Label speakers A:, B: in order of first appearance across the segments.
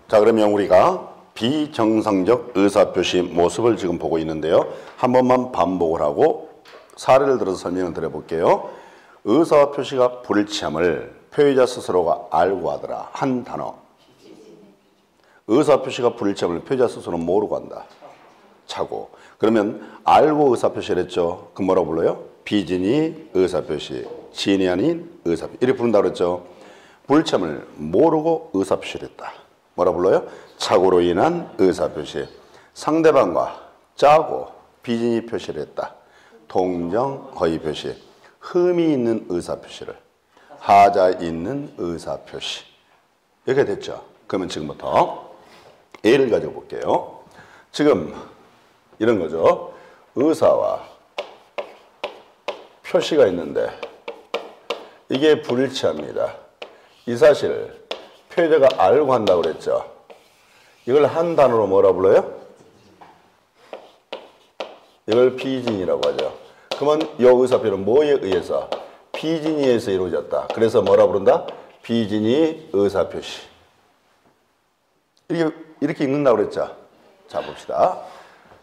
A: 자, 그러면 우리가 비정상적 의사표시 모습을 지금 보고 있는데요. 한 번만 반복을 하고 사례를 들어서 설명을 드려볼게요. 의사표시가 불일치함을 표의자 스스로가 알고 하더라. 한 단어. 의사표시가 불일치함을 표의자 스스로는 모르고 한다. 차고. 그러면 알고 의사표시를 했죠. 그럼 뭐라고 불러요? 비진이 의사표시, 진이 아닌 의사표시. 이렇게 부른다고 그랬죠. 불일치함을 모르고 의사표시를 했다. 뭐라 불러요? 착오로 인한 의사표시. 상대방과 짜고 비진이 표시를 했다. 동정, 허위 표시. 흠이 있는 의사표시를. 하자 있는 의사표시. 이렇게 됐죠. 그러면 지금부터 예를 가지고 볼게요. 지금 이런 거죠. 의사와 표시가 있는데 이게 불일치합니다. 이 사실을 표의자가 알고 한다고 그랬죠. 이걸 한 단어로 뭐라 불러요? 이걸 비진이라고 하죠. 그러면 이 의사표는 뭐에 의해서? 비진에 의해서 이루어졌다. 그래서 뭐라 부른다? 비진이 의사표시. 이렇게 읽는다고 그랬죠. 자, 봅시다.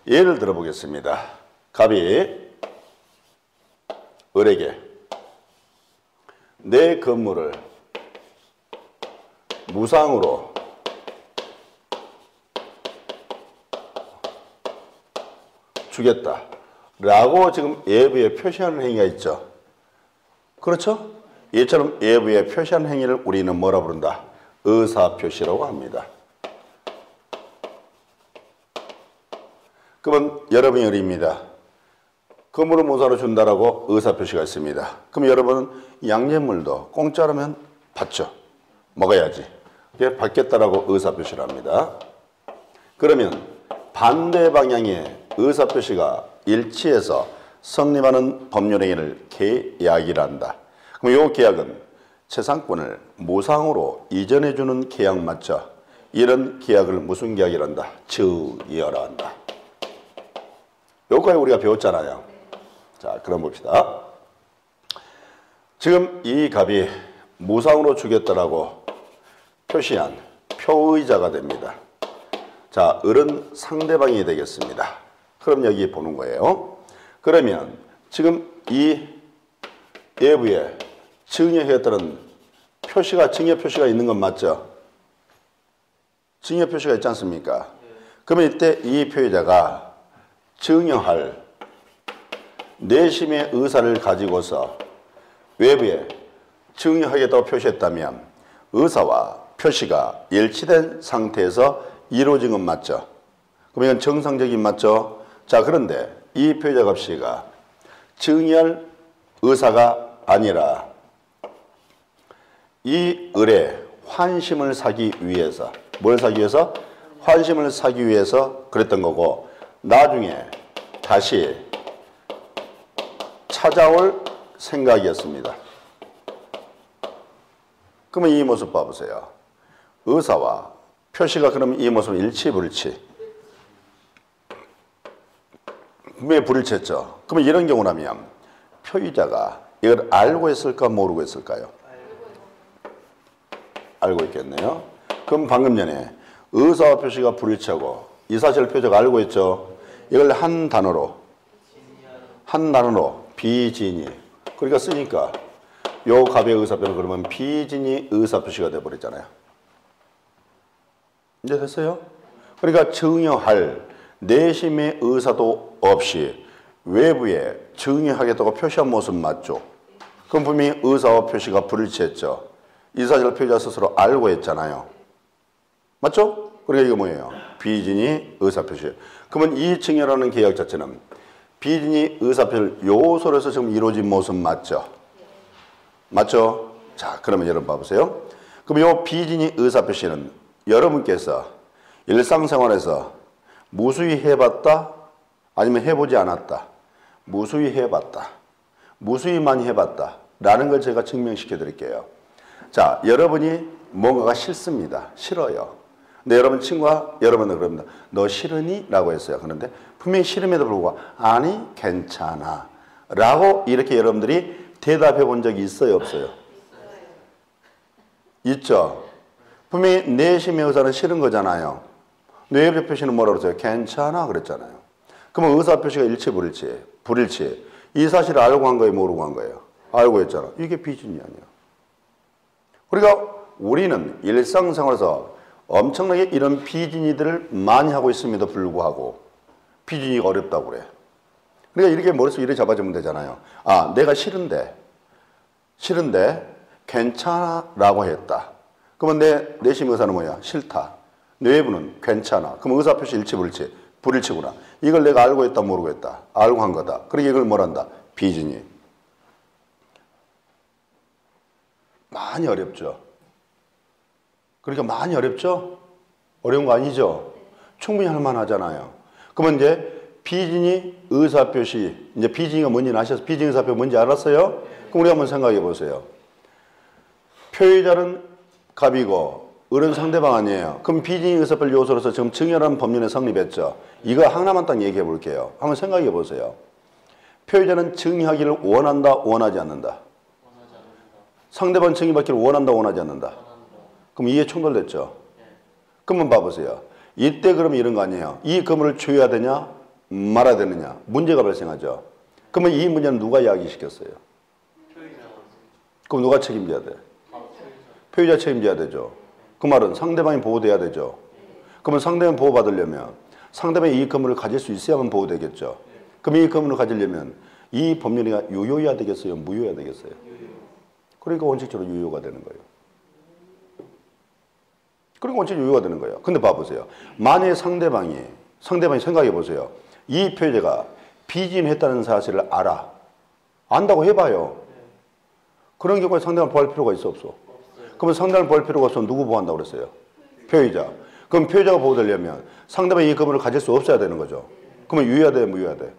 A: 예를 들어보겠습니다. 갑이 을에게 내 건물을 무상으로 주겠다 라고 지금 예부에 표시하는 행위가 있죠. 그렇죠? 얘처럼 예부에 표시하는 행위를 우리는 뭐라 부른다? 의사표시라고 합니다. 그러면 여러분이 을입니다. 건물을 무상으로 준다라고 의사표시가 있습니다. 그럼 여러분은 양념물도 공짜라면 받죠. 먹어야지. 이게 받겠다라고 의사표시를 합니다. 그러면 반대 방향의 의사표시가 일치해서 성립하는 법률행위를 계약이라 한다. 그럼 이 계약은 재산권을 무상으로 이전해주는 계약 맞죠? 이런 계약을 무슨 계약이라 한다? 증여라 한다. 여기까지 우리가 배웠잖아요. 자, 그럼 봅시다. 지금 이 갑이 무상으로 주겠다라고 표시한 표의자가 됩니다. 자, 을은 상대방이 되겠습니다. 그럼 여기 보는 거예요. 그러면 지금 이 예부에 증여했다는 표시가, 증여 표시가 있는 건 맞죠? 증여 표시가 있지 않습니까? 그러면 이때 이 표의자가 증여할 내심의 의사를 가지고서 외부에 증여하겠다고 표시했다면 의사와 표시가 일치된 상태에서 이루어진 건 맞죠? 그럼 이건 정상적인 맞죠? 자, 그런데 이 표의자 갑씨가 증여할 의사가 아니라 이 을의 환심을 사기 위해서, 뭘 사기 위해서? 환심을 사기 위해서 그랬던 거고, 나중에 다시 찾아올 생각이었습니다. 그러면 이 모습 봐보세요. 의사와 표시가 그러면 이 모습은 일치, 불일치? 분명히 불일치했죠. 그러면 이런 경우라면 표의자가 이걸 알고 했을까, 모르고 했을까요? 알고 있겠네요. 그럼 방금 전에 의사와 표시가 불일치하고 이 사실을 표의자가 알고 있죠. 이걸 한 단어로 비진이, 그러니까 쓰니까 요 갑의 의사표는 그러면 비진이 의사표시가 돼버렸잖아요. 이제 됐어요? 그러니까 증여할 내심의 의사도 없이 외부에 증여하겠다고 표시한 모습 맞죠? 그럼 분명히 의사와 표시가 불일치했죠. 이 사실을 표의자 스스로 알고 했잖아요. 맞죠? 그러니까 이게 뭐예요? 비진이 의사표시. 그러면 이 증여라는 계약 자체는 비진이 의사표를 요소로서 지금 이루어진 모습 맞죠? 맞죠? 자, 그러면 여러분 봐보세요. 그럼 요 비진이 의사표시는 여러분께서 일상생활에서 무수히 해봤다? 아니면 해보지 않았다? 무수히 해봤다. 무수히 많이 해봤다. 라는 걸 제가 증명시켜 드릴게요. 자, 여러분이 뭔가가 싫습니다. 싫어요. 근데 여러분 친구가 여러분은 그럽니다. 너 싫으니? 라고 했어요. 그런데 분명히 싫음에도 불구하고 아니 괜찮아 라고 이렇게 여러분들이 대답해 본 적이 있어요? 없어요? 있죠. 분명히 내심의 의사는 싫은 거잖아요. 뇌의 표시는 뭐라고 그랬어요? 괜찮아 그랬잖아요. 그러면 의사 표시가 일치 불일치. 이 사실을 알고 한 거예요, 모르고 한 거예요? 알고 했잖아. 이게 비진이 아니야. 그러니까 우리는 일상생활에서 엄청나게 이런 비진이들을 많이 하고 있음에도 불구하고 비진이가 어렵다고 그래. 그러니까 이렇게 머릿속에 이렇게 잡아주면 되잖아요. 아, 내가 싫은데 괜찮아 라고 했다. 그러면 내심 의사는 뭐야? 싫다. 뇌부는 괜찮아. 그럼 의사표시 일치 불일치구나. 이걸 내가 알고 했다 모르고 했다. 알고 한 거다. 그러니까 이걸 뭐란다? 비진이. 많이 어렵죠. 그러니까 많이 어렵죠? 어려운 거 아니죠? 충분히 할 만하잖아요. 그러면 이제 비진이 의사표시, 이제 비진이가 뭔지 아셔서 비진 의사표 뭔지 알았어요? 그럼 우리 한번 생각해 보세요. 표의자는 갑이고 을은 상대방 아니에요. 그럼 비진이 의사표 요소로서 지금 증여라는 법률에 성립했죠. 이거 하나만 딱 얘기해 볼게요. 한번 생각해 보세요. 표의자는 증여하기를 원한다, 원하지 않는다. 상대방 증여받기를 원한다, 원하지 않는다. 그럼 이해 충돌됐죠? 그러면 봐보세요. 이때 그러면 이런 거 아니에요. 이 건물을 줘야 되냐 말아야 되느냐 문제가 발생하죠. 그러면 이 문제는 누가 이야기시켰어요? 그럼 누가 책임져야 돼? 표의자 책임져야 되죠. 그 말은 상대방이 보호돼야 되죠. 그러면 상대방이 보호받으려면 상대방이 이 건물을 가질 수 있어야만 보호되겠죠. 그럼 이 건물을 가지려면 이 법률이 유효해야 되겠어요? 무효해야 되겠어요? 그러니까 원칙적으로 유효가 되는 거예요. 그러니까 원칙적으로 유효가 되는 거예요. 근데 봐보세요. 만약에 상대방이 생각해 보세요. 이 표의자가 비진했다는 사실을 알아. 안다고 해봐요. 그런 경우에 상대방을 보호할 필요가 있어 없어? 그러면 상대방을 보호할 필요가 없으면 누구 보호한다고 그랬어요? 표의자. 그럼 표의자가 보호되려면 상대방이 이 건물을 가질 수 없어야 되는 거죠. 그러면 유효해야 돼, 무효해야 돼?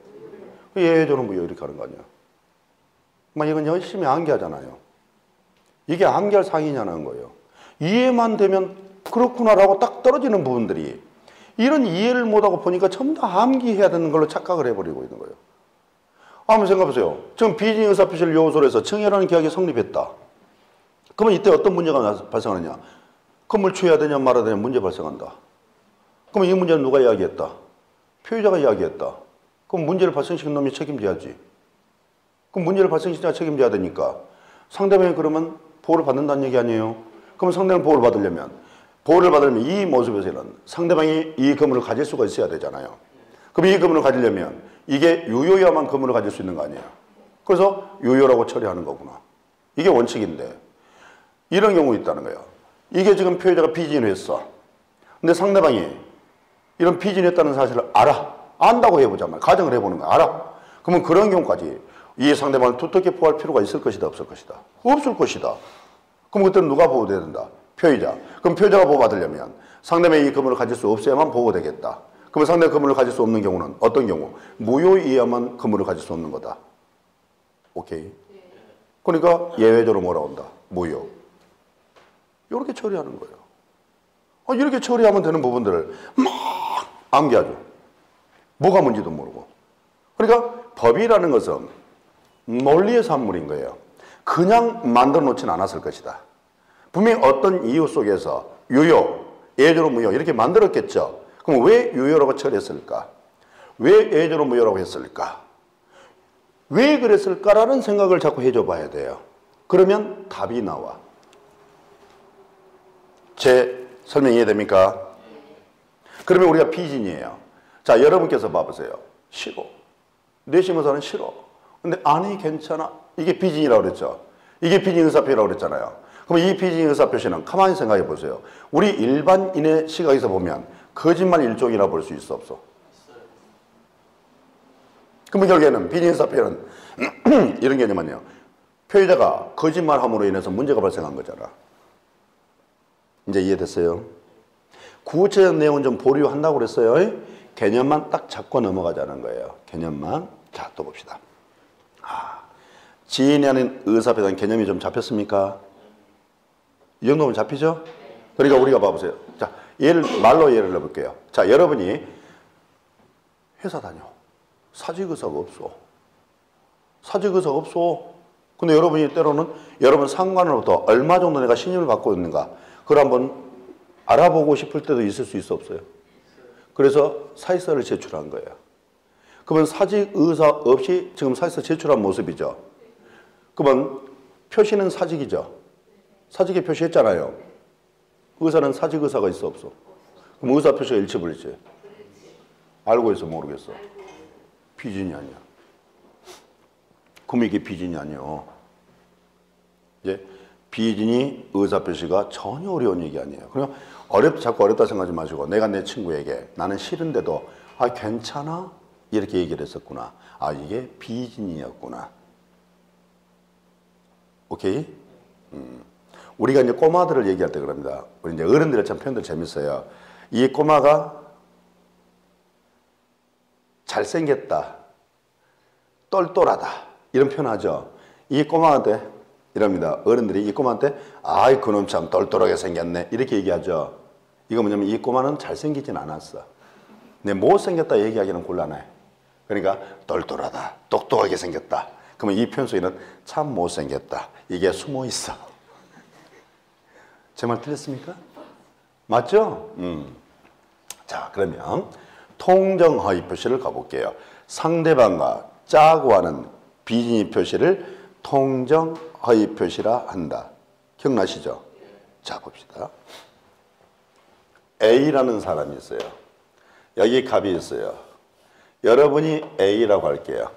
A: 예외적으로 무효 이렇게 하는 거 아니야. 이건 열심히 암기하잖아요. 이게 암기할 사항이냐는 거예요. 이해만 되면 그렇구나라고 딱 떨어지는 부분들이 이런 이해를 못하고 보니까 전부 다 암기해야 되는 걸로 착각을 해버리고 있는 거예요. 한번 생각해보세요. 지금 비진 의사표시를 요소로 해서 증여라는 계약이 성립했다. 그러면 이때 어떤 문제가 발생하느냐? 건물 취해야 되냐 말아야 되냐 문제 발생한다. 그럼 이 문제는 누가 이야기했다? 표의자가 이야기했다. 그럼 문제를 발생시킨 놈이 책임져야지. 그럼 문제를 발생시키자 책임져야 되니까 상대방이 그러면 보호를 받는다는 얘기 아니에요? 그럼 상대방이 보호를 받으려면 이 모습에서는 상대방이 이 건물을 가질 수가 있어야 되잖아요. 그럼 이 건물을 가지려면 이게 유효해야만 건물을 가질 수 있는 거 아니에요. 그래서 유효라고 처리하는 거구나. 이게 원칙인데 이런 경우 있다는 거예요. 이게 지금 표의자가 비진을 했어. 근데 상대방이 이런 비진을 했다는 사실을 알아. 안다고 해보자 말. 가정을 해보는 거야. 알아. 그러면 그런 경우까지 이 상대방을 두텁게 보호할 필요가 있을 것이다, 없을 것이다? 없을 것이다. 그럼 그때는 누가 보호돼야 된다? 표의자. 그럼 표의자가 보호받으려면 상대방이 이 건물을 가질 수 없어야만 보호되겠다. 그러면 상대가 건물을 가질 수 없는 경우는 어떤 경우? 무효이어야만 건물을 가질 수 없는 거다. 오케이? 그러니까 예외적으로 뭐라고 한다? 무효. 이렇게 처리하는 거예요. 이렇게 처리하면 되는 부분들을 막 암기하죠. 뭐가 뭔지도 모르고. 그러니까 법이라는 것은 논리의 산물인 거예요. 그냥 만들어 놓지는 않았을 것이다. 분명히 어떤 이유 속에서 유효, 예외적으로 무효 이렇게 만들었겠죠. 그럼 왜 유효라고 처리했을까? 왜 예외적으로 무효라고 했을까? 왜 그랬을까라는 생각을 자꾸 해줘 봐야 돼요. 그러면 답이 나와. 제 설명 이해됩니까? 그러면 우리가 비진이에요. 자, 여러분께서 봐보세요. 싫어. 내심 의사는 싫어. 근데 아니 괜찮아. 이게 비진이라고 그랬죠. 이게 비진 의사표시라고 그랬잖아요. 그럼 이 비진 의사표시는 가만히 생각해 보세요. 우리 일반인의 시각에서 보면 거짓말 일종이라고 볼 수 있어 없어? 그러면 결국에는 비진 의사표시는 이런 개념 아니에요. 표의자가 거짓말함으로 인해서 문제가 발생한 거잖아. 이제 이해됐어요? 구체적 내용은 좀 보류한다고 그랬어요. 개념만 딱 잡고 넘어가자는 거예요. 개념만. 자, 또 봅시다. 지인이 하는 의사표시라는 개념이 좀 잡혔습니까? 이 정도면 잡히죠? 그러니까 우리가 봐보세요. 자, 말로 예를 들어볼게요. 자, 여러분이 회사 다녀. 사직의사가 없어. 사직의사가 없어. 근데 여러분이 때로는 여러분 상관으로부터 얼마 정도 내가 신임을 받고 있는가 그걸 한번 알아보고 싶을 때도 있을 수 있어 없어요? 그래서 사직서를 제출한 거예요. 그러면 사직 의사 없이 지금 사직서 제출한 모습이죠. 그러면 표시는 사직이죠. 사직에 표시했잖아요. 의사는 사직 의사가 있어 없어? 그럼 의사 표시가 일치불일치. 알고 있어 모르겠어? 비진이 아니야. 그럼 이게 비진이 아니에요. 예? 비진이 의사 표시가 전혀 어려운 얘기 아니에요. 그냥 자꾸 어렵다 생각하지 마시고 내가 내 친구에게 나는 싫은데도 아 괜찮아? 이렇게 얘기를 했었구나. 아 이게 비진이었구나. 오케이? 우리가 이제 꼬마들을 얘기할 때 그럽니다. 우리 이제 어른들의 참 표현들 재밌어요. 이 꼬마가 잘생겼다, 똘똘하다 이런 표현하죠. 이 꼬마한테 이럽니다. 어른들이 이 꼬마한테 아이 그놈 참 똘똘하게 생겼네 이렇게 얘기하죠. 이거 뭐냐면 이 꼬마는 잘생기진 않았어. 근데 못생겼다 얘기하기는 곤란해. 그러니까 똘똘하다, 똑똑하게 생겼다. 그러면 이 표현 속에는 참 못생겼다 이게 숨어 있어. 제 말 틀렸습니까? 맞죠? 자 그러면 통정허위 표시를 가볼게요. 상대방과 짜고 하는 비진이 표시를 통정허위 표시라 한다. 기억나시죠? 자 봅시다. A라는 사람이 있어요. 여기 값이 있어요. 여러분이 A라고 할게요.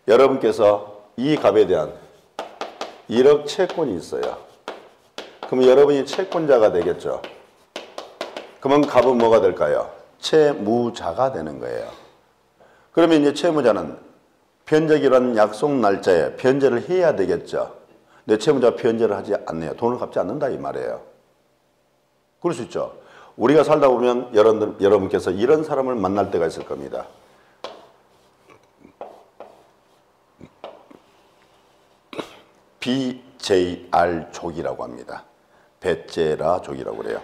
A: 여러분께서 이 값에 대한 1억 채권이 있어요. 그러면 여러분이 채권자가 되겠죠. 그러면 값은 뭐가 될까요? 채무자가 되는 거예요. 그러면 이제 채무자는 변제기라는 약속 날짜에 변제를 해야 되겠죠. 내 채무자가 변제를 하지 않네요. 돈을 갚지 않는다 이 말이에요. 그럴 수 있죠. 우리가 살다 보면 여러분께서 이런 사람을 만날 때가 있을 겁니다. BJR족이라고 합니다. 배째라족이라고 그래요.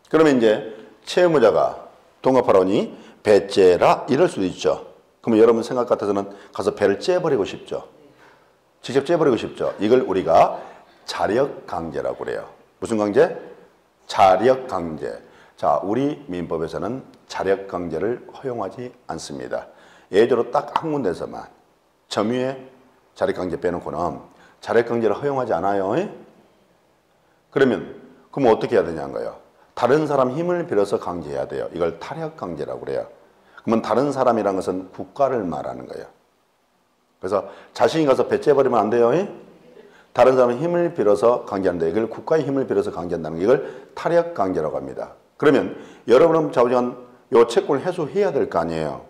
A: 그러면 이제 채무자가 동업하라니 배째라 이럴 수도 있죠. 그러면 여러분 생각 같아서는 가서 배를 째버리고 싶죠. 직접 째버리고 싶죠. 이걸 우리가 자력강제라고 그래요. 무슨 강제? 자력강제. 자, 우리 민법에서는 자력강제를 허용하지 않습니다. 예외적으로 딱 한 군데서만 점유의 자력강제 빼놓고는 자력강제를 허용하지 않아요. 그러면 어떻게 해야 되냐는 거예요. 다른 사람 힘을 빌어서 강제해야 돼요. 이걸 타력강제라고 그래요. 그러면 다른 사람이라는 것은 국가를 말하는 거예요. 그래서 자신이 가서 배째버리면 안 돼요. 다른 사람의 힘을 빌어서 강제한다. 이걸 국가의 힘을 빌어서 강제한다는 게 이걸 타력강제라고 합니다. 그러면 여러분은 좌우지간 요 채권을 해소해야 될 거 아니에요.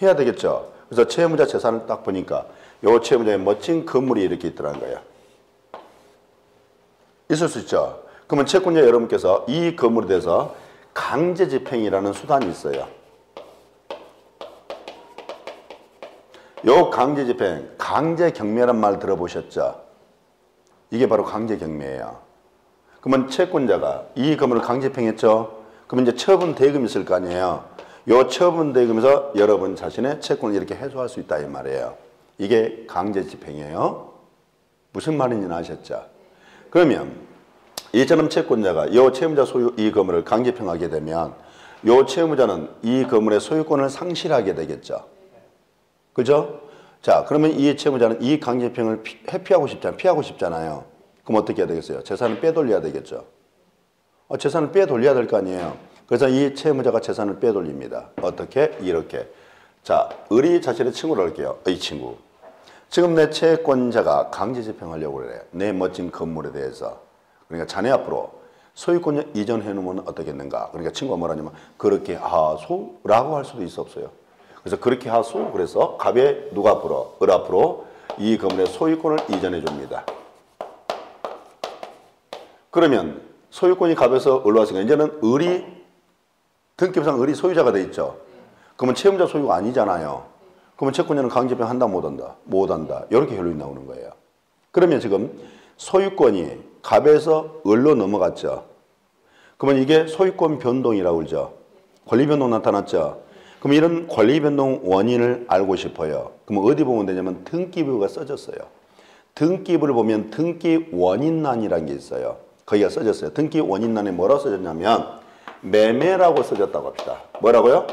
A: 해야 되겠죠. 그래서 채무자 재산을 딱 보니까 요 채무자의 멋진 건물이 이렇게 있더라는 거예요. 있을 수 있죠. 그러면 채권자 여러분께서 이 건물에 대해서 강제집행이라는 수단이 있어요. 요 강제집행, 강제경매란 말 들어보셨죠? 이게 바로 강제경매예요. 그러면 채권자가 이 건물을 강제집행했죠? 그러면 이제 처분 대금이 있을 거 아니에요. 요 처분 대금에서 여러분 자신의 채권을 이렇게 해소할 수 있다 이 말이에요. 이게 강제집행이에요. 무슨 말인지 아셨죠? 그러면 이처럼 채권자가 이 채무자 소유 이 건물을 강제집행하게 되면 이 채무자는 이 건물의 소유권을 상실하게 되겠죠. 그죠? 자, 그러면 이 채무자는 이 강제집행을 피하고 싶잖아요. 그럼 어떻게 해야 되겠어요? 재산을 빼돌려야 되겠죠. 재산을 빼돌려야 될 거 아니에요. 그래서 이 채무자가 재산을 빼돌립니다. 어떻게? 이렇게. 자, 의리 자신의 친구를 할게요. 이 친구. 지금 내 채권자가 강제집행하려고 그래요. 내 멋진 건물에 대해서. 그러니까 자네 앞으로 소유권 이전해 놓으면 어떻겠는가. 그러니까 친구가 뭐라냐면 그렇게 하소라고 할 수도 있어 없어요. 그래서 그렇게 하소. 그래서 갑에 누가 앞으로? 을 앞으로 이 건물의 소유권을 이전해 줍니다. 그러면 소유권이 갑에서 을로 왔으니까 이제는 을이 등기부상 을이 소유자가 돼 있죠. 그러면 채무자 소유가 아니잖아요. 그러면 채권자는 강제집행 한다 못한다? 못한다. 이렇게 결론이 나오는 거예요. 그러면 지금 소유권이 갑에서 을로 넘어갔죠. 그러면 이게 소유권 변동이라고 그러죠. 권리 변동 나타났죠. 그럼 이런 권리 변동 원인을 알고 싶어요. 그럼 어디 보면 되냐면 등기부가 써졌어요. 등기부를 보면 등기 원인란이라는 게 있어요. 거기가 써졌어요. 등기 원인란에 뭐라고 써졌냐면 매매라고 써졌다고 합시다. 뭐라고요?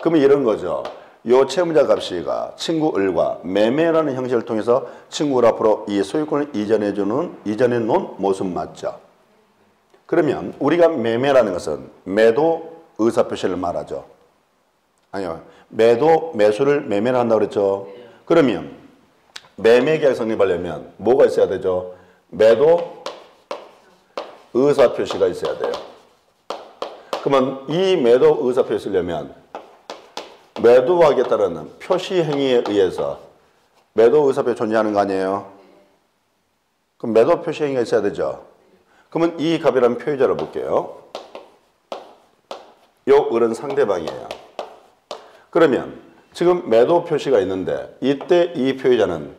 A: 그러면 이런 거죠. 요 채무자 값이가 친구 을과 매매라는 형식을 통해서 친구 을 앞으로 이 소유권을 이전해 놓은 모습 맞죠? 그러면 우리가 매매라는 것은 매도 의사표시를 말하죠. 아니요. 매수를 매매를 한다고 그랬죠. 그러면 매매 계약 성립하려면 뭐가 있어야 되죠? 매도 의사표시가 있어야 돼요. 그러면 이 매도 의사표시를 쓰려면 매도하겠다는 표시 행위에 의해서 매도 의사표시 존재하는 거 아니에요? 그럼 매도 표시 행위가 있어야 되죠. 그러면 이 값이라는 표의자를 볼게요. 요 을은 상대방이에요. 그러면 지금 매도 표시가 있는데 이때 이 표의자는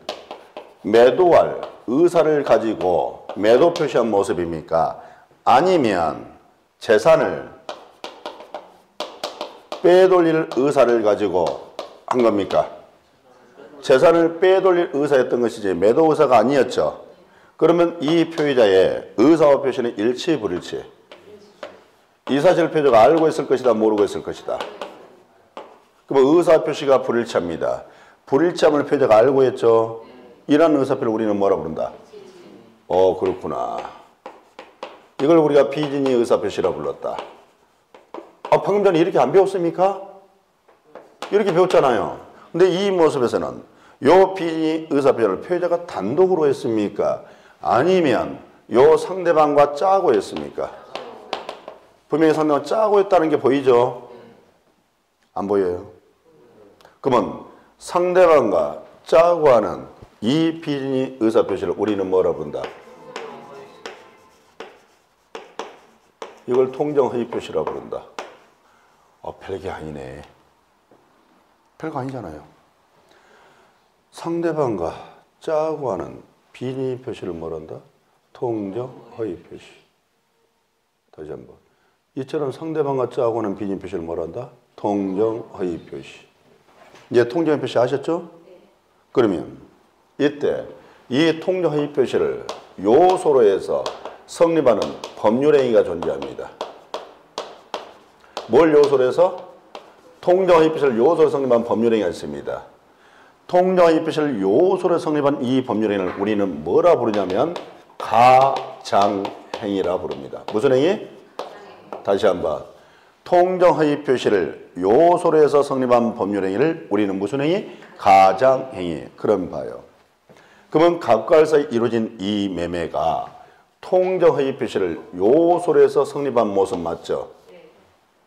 A: 매도할 의사를 가지고 매도 표시한 모습입니까? 아니면 재산을 빼돌릴 의사를 가지고 한 겁니까? 재산을 빼돌릴 의사였던 것이지 매도 의사가 아니었죠. 그러면 이 표의자의 의사와 표시는 일치 불일치? 이 사실을 표의자가 알고 있을 것이다, 모르고 있을 것이다. 그럼 의사 표시가 불일치합니다. 불일치함을 표의자가 알고 있죠. 이런 의사표를 우리는 뭐라 부른다? 그렇구나. 이걸 우리가 비진이 의사표시라 불렀다. 방금 전에 이렇게 안 배웠습니까? 이렇게 배웠잖아요. 근데 이 모습에서는 요 비진이 의사표시를 표의자가 단독으로 했습니까? 아니면 요 상대방과 짜고 했습니까? 분명히 상대방과 짜고 했다는 게 보이죠? 안 보여요? 그러면 상대방과 짜고 하는 이 비진이 의사표시를 우리는 뭐라 부른다? 이걸 통정허위표시라 부른다. 별게 아니네. 별거 아니잖아요. 상대방과 짜고 하는 비진이 표시를 뭐란다? 통정허위표시. 다시 한번. 이처럼 상대방과 짜고 하는 비진이 표시를 뭐란다? 통정허위표시. 이제 통정허위표시 아셨죠? 그러면 이때 이 통정허위표시를 요소로 해서 성립하는 법률행위가 존재합니다. 뭘 요소로 해서? 통정허위표시를 요소로 성립한 법률행위가 있습니다. 통정허위표시를 요소로 성립한 이 법률행위를 우리는 뭐라 부르냐면 가장행위라 부릅니다. 무슨 행위? 다시 한번. 통정허위표시를 요소로 해서 성립한 법률행위를 우리는 무슨 행위? 가장행위. 그럼 봐요. 그러면 갑과 을 사이 이루어진 이 매매가 통정허위표시를 요소로 해서 성립한 모습 맞죠?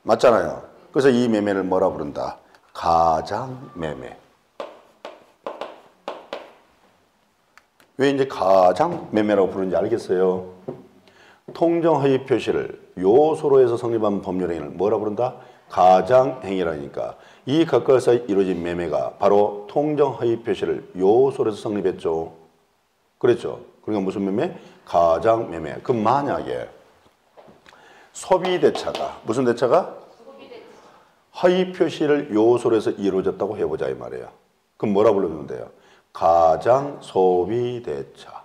A: 맞잖아요. 그래서 이 매매를 뭐라 부른다? 가장매매. 왜 이제 가장매매라고 부르는지 알겠어요? 통정허위표시를 요소로 해서 성립한 법률행위를 뭐라 부른다? 가장행위라니까. 이 갑과 을 사이 이루어진 매매가 바로 통정허위표시를 요소로 해서 성립했죠. 그랬죠? 그러니까 무슨 매매? 가장매매. 그럼 만약에 소비대차가 무슨 대차가? 허위표시를 요소로 해서 이루어졌다고 해보자 이 말이에요. 그럼 뭐라 부르면 돼요? 가장소비대차.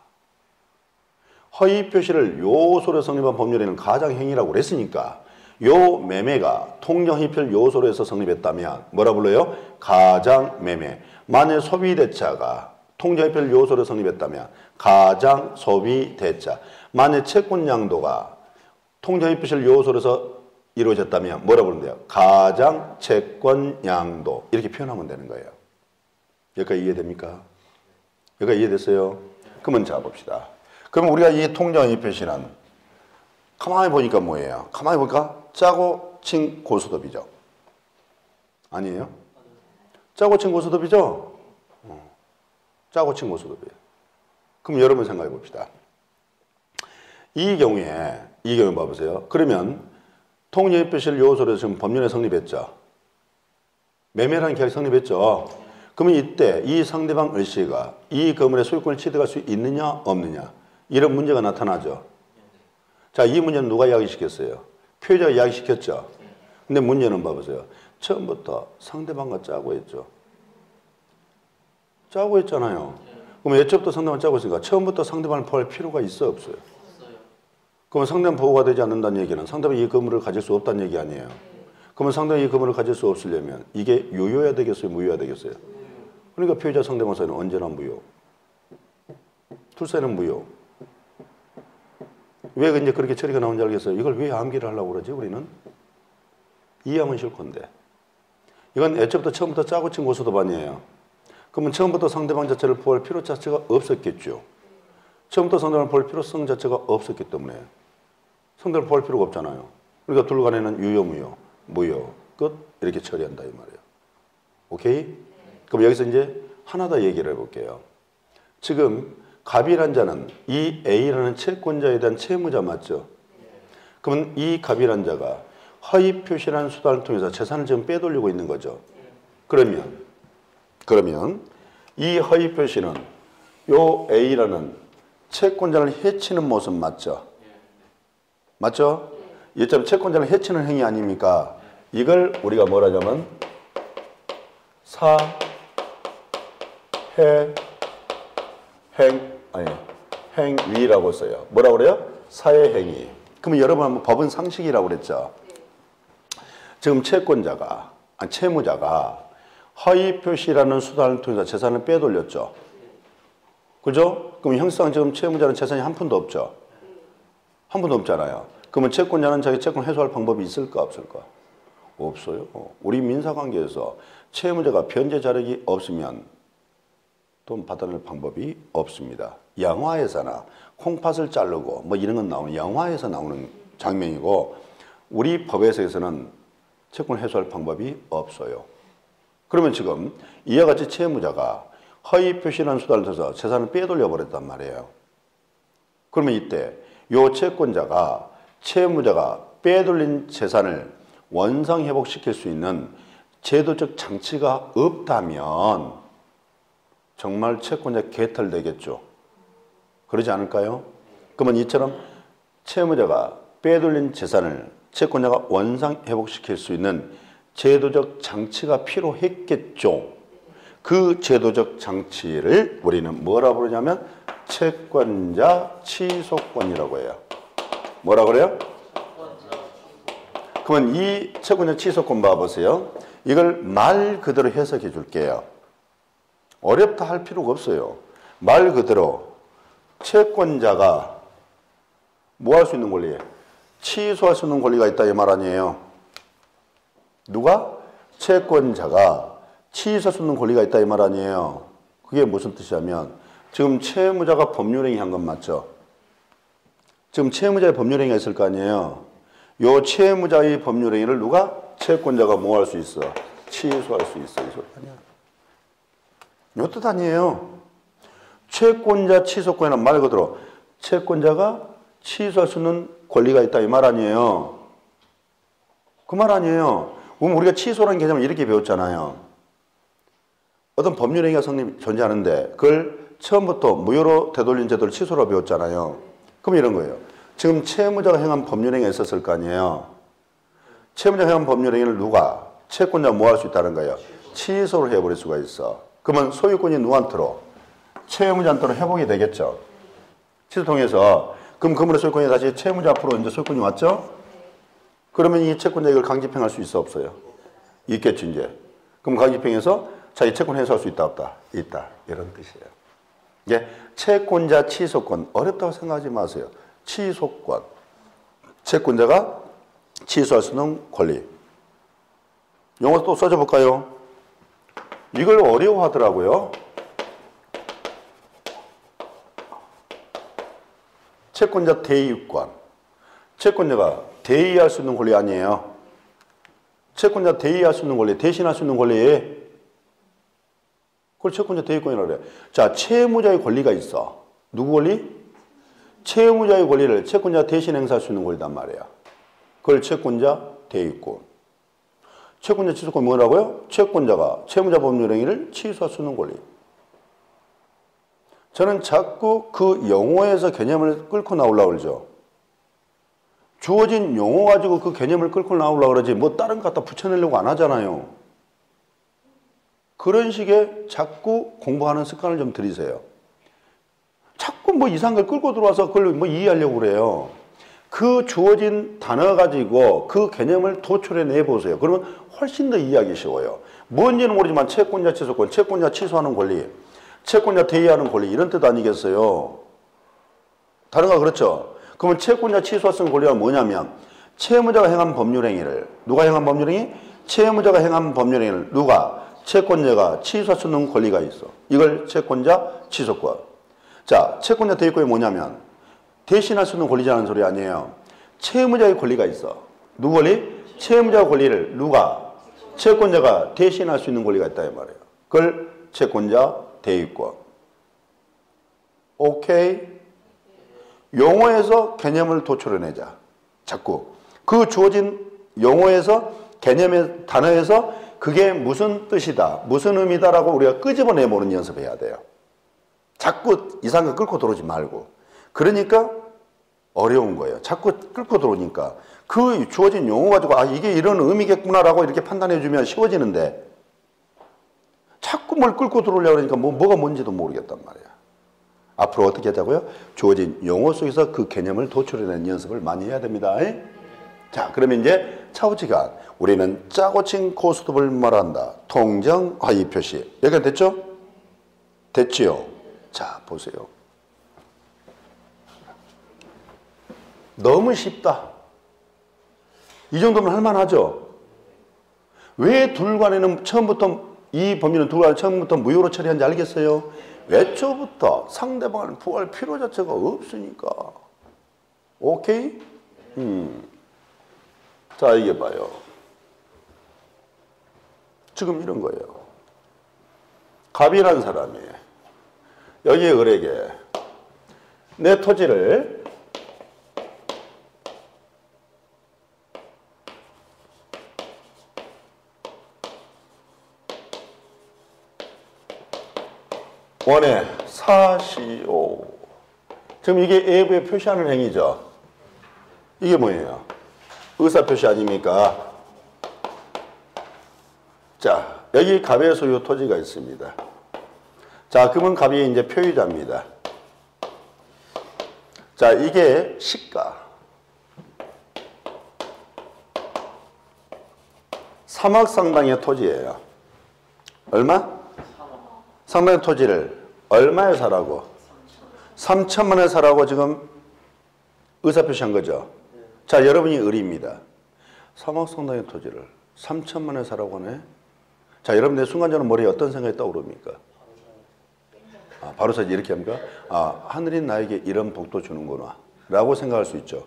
A: 허위표시를 요소로 성립한 법률에는 가장행위라고 그랬으니까 요 매매가 통정허위표시를 요소로 해서 성립했다면 뭐라 불러요? 가장매매. 만약 소비대차가 통정허위표시를 요소로 성립했다면 가장소비대차. 만약 채권양도가 통정허위표시를 요소로 해서 이루어졌다면 뭐라 부른대요? 가장채권양도. 이렇게 표현하면 되는 거예요. 여기까지 이해됩니까? 여기까지 이해됐어요? 그러면 자 봅시다. 그럼 우리가 이 통정허위표시는 가만히 보니까 뭐예요? 가만히 보니까 짜고 친 고스톱이죠. 아니에요? 짜고 친 고스톱이죠? 짜고 친 고스톱이에요. 그럼 여러분 생각해 봅시다. 이 경우에 봐보세요. 그러면 통정허위표시를 요소로 해서 지금 법률에 성립했죠. 매매라는 계약이 성립했죠. 그러면 이때 이 상대방 을씨가 이 건물의 소유권을 취득할 수 있느냐 없느냐 이런 문제가 나타나죠. 자, 이 문제는 누가 이야기시켰어요? 표의자가 이야기시켰죠. 근데 문제는 봐보세요. 처음부터 상대방과 짜고 했죠. 짜고 했잖아요. 그럼 애초부터 상대방 짜고 했으니까 처음부터 상대방을 포함할 필요가 있어 없어요? 그러면 상대방 보호가 되지 않는다는 얘기는 상대방이 이 건물을 가질 수 없다는 얘기 아니에요. 그러면 상대방이 이 건물을 가질 수 없으려면 이게 유효해야 되겠어요? 무효해야 되겠어요? 그러니까 피해자 상대방 사이는 언제나 무효. 둘 사이는 무효. 왜 이제 그렇게 처리가 나온지 알겠어요? 이걸 왜 암기를 하려고 그러지 우리는? 이해하면 쉬울 건데. 이건 애초부터 처음부터 짜고 친 고스톱아니에요. 그러면 처음부터 상대방 자체를 보호할 필요 자체가 없었겠죠. 처음부터 상대방을 보호할 필요성 자체가 없었기 때문에 상대방을 보호할 필요가 없잖아요. 그러니까 둘 간에는 유효, 무효, 무효, 끝 이렇게 처리한다 이 말이에요. 오케이? 그럼 여기서 이제 하나 더 얘기를 해볼게요. 지금 갑이란 자는 이 A라는 채권자에 대한 채무자 맞죠? 그러면 이 갑이란 자가 허위 표시라는 수단을 통해서 재산을 지금 빼돌리고 있는 거죠. 그러면 이 허위 표시는 요 A라는 채권자를 해치는 모습 맞죠? 맞죠? 이처럼 채권자를 해치는 행위 아닙니까? 이걸 우리가 뭐라 하자면 행위라고 써요. 뭐라 그래요? 사회행위. 그러면 여러분 한번 법은 상식이라고 그랬죠. 지금 채무자가 허위 표시라는 수단을 통해서 재산을 빼돌렸죠. 그죠? 그럼 형사상 지금 채무자는 재산이 한 푼도 없죠. 한 푼도 없잖아요. 그러면 채권자는 자기 채권 회수할 방법이 있을까 없을까? 없어요. 우리 민사관계에서 채무자가 변제 자력이 없으면 돈 받아낼 방법이 없습니다. 영화에서나 콩팥을 자르고 뭐 이런 건 나오는 영화에서 나오는 장면이고 우리 법에서는 채권 회수할 방법이 없어요. 그러면 지금 이와 같이 채무자가 허위 표시라는 수단을 통해서 재산을 빼돌려 버렸단 말이에요. 그러면 이때 요 채무자가 빼돌린 재산을 원상 회복시킬 수 있는 제도적 장치가 없다면 정말 채권자 개털되겠죠. 그러지 않을까요? 그러면 이처럼 채무자가 빼돌린 재산을 채권자가 원상 회복시킬 수 있는 제도적 장치가 필요했겠죠. 그 제도적 장치를 우리는 뭐라 부르냐면 채권자 취소권이라고 해요. 뭐라 그래요? 그러면 이 채권자 취소권 봐보세요. 이걸 말 그대로 해석해 줄게요. 어렵다 할 필요가 없어요. 말 그대로 채권자가 뭐 할 수 있는 권리? 취소할 수 있는 권리가 있다 이 말 아니에요. 누가? 채권자가 취소할 수 있는 권리가 있다 이 말 아니에요. 그게 무슨 뜻이냐면 지금 채무자가 법률행위 한 건 맞죠? 지금 채무자의 법률행위가 있을 거 아니에요. 요 채무자의 법률행위를 누가? 채권자가 뭐 할 수 있어? 취소할 수 있어. 이 소리 아니야. 요 뜻 아니에요. 채권자 취소권이란 말 그대로 채권자가 취소할 수 있는 권리가 있다 이 말 아니에요. 그 말 아니에요. 그럼 우리가 취소라는 개념을 이렇게 배웠잖아요. 어떤 법률행위가 존재하는데 그걸 처음부터 무효로 되돌린 제도를 취소로 배웠잖아요. 그럼 이런 거예요. 지금 채무자가 행한 법률행위가 있었을 거 아니에요. 채무자가 행한 법률행위를 누가? 채권자가 뭐 할 수 있다는 거예요? 취소를 해버릴 수가 있어. 그러면 소유권이 누구한테로? 채무자한테로 회복이 되겠죠. 취소 통해서 그럼 그물의 소유권이 다시 채무자 앞으로 이제 소유권이 왔죠? 그러면 이 채권자 이걸 강제평할 수 있어 없어요? 있겠지 이제. 그럼 강제평해서 자기 채권 해소할 수 있다 없다? 있다. 이런 뜻이에요. 이게 채권자 취소권 어렵다고 생각하지 마세요. 취소권. 채권자가 취소할 수 있는 권리. 용어 또 써줘 볼까요? 이걸 어려워하더라고요. 채권자 대의권. 채권자가 대의할 수 있는 권리 아니에요. 채권자 대의할 수 있는 권리, 대신할 수 있는 권리. 그걸 채권자 대의권이라고 그래. 자, 채무자의 권리가 있어. 누구 권리? 채무자의 권리를 채권자 대신 행사할 수 있는 권리단 말이야. 그걸 채권자 대의권. 채권자 취소권 뭐라고요? 채권자가 채무자 법률행위를 취소할 수 있는 권리. 저는 자꾸 그 용어에서 개념을 끌고 나오려고 그러죠. 주어진 용어 가지고 그 개념을 끌고 나오려고 그러지 뭐 다른 거 갖다 붙여내려고 안 하잖아요. 그런 식의 자꾸 공부하는 습관을 좀 들이세요. 자꾸 뭐 이상한 걸 끌고 들어와서 그걸 뭐 이해하려고 그래요. 그 주어진 단어 가지고 그 개념을 도출해내 보세요. 그러면 훨씬 더 이해하기 쉬워요. 뭔지는 모르지만 채권자 취소권, 채권자 취소하는 권리, 채권자 대의하는 권리 이런 뜻 아니겠어요? 단어가 그렇죠? 그러면 채권자 취소할 수 있는 권리가 뭐냐면 채무자가 행한 법률행위를 누가 행한 법률행위? 채무자가 행한 법률행위를 누가? 채권자가 취소할 수 있는 권리가 있어. 이걸 채권자 취소권. 자, 채권자 대의권이 뭐냐면 대신할 수 있는 권리자는 소리 아니에요. 채무자의 권리가 있어. 누구 권리? 채무자 권리를 누가? 채권자가 대신할 수 있는 권리가 있다 이 말이에요. 그걸 채권자 대의권. 오케이? 용어에서 개념을 도출해내자. 자꾸. 그 주어진 용어에서 개념의 단어에서 그게 무슨 뜻이다, 무슨 의미다라고 우리가 끄집어내보는 연습해야 돼요. 자꾸 이상하게 끌고 들어오지 말고. 그러니까 어려운 거예요. 자꾸 끌고 들어오니까 그 주어진 용어 가지고 아 이게 이런 의미겠구나라고 이렇게 판단해 주면 쉬워지는데 자꾸 뭘 끌고 들어오려고 그러니까 뭐가 뭔지도 모르겠단 말이야. 앞으로 어떻게 하자고요? 주어진 용어 속에서 그 개념을 도출해내는 연습을 많이 해야 됩니다. 자, 그러면 이제 차후치간 우리는 짜고 친 고스톱을 말한다. 통정 하위 표시. 여기가 됐죠? 됐지요? 자, 보세요. 너무 쉽다. 이 정도면 할만하죠? 왜 둘간에는 처음부터 이 범위는 둘간에 처음부터 무효로 처리한지 알겠어요? 애초부터 상대방을 부할 필요 자체가 없으니까. 오케이? 자, 이게 봐요. 지금 이런 거예요. 갑이라는 사람이 여기 을에게 내 토지를 원에 사시오. 지금 이게 애부에 표시하는 행위죠. 이게 뭐예요? 의사표시 아닙니까? 자, 여기 갑의 소유 토지가 있습니다. 자, 그러면 갑이 이제 표유자입니다. 자, 이게 시가 3억 상당의 토지예요. 얼마? 상당의 토지를 얼마에 사라고? 3천만 원에 사라고 지금 의사표시한 거죠. 자, 여러분이 을입니다. 3억 상당의 토지를 3천만 원에 사라고 하네. 자, 여러분들 순간적으로 머리에 어떤 생각이 떠오릅니까? 아, 바로 사지 이렇게 합니까? 아, 하늘이 나에게 이런 복도 주는구나 라고 생각할 수 있죠.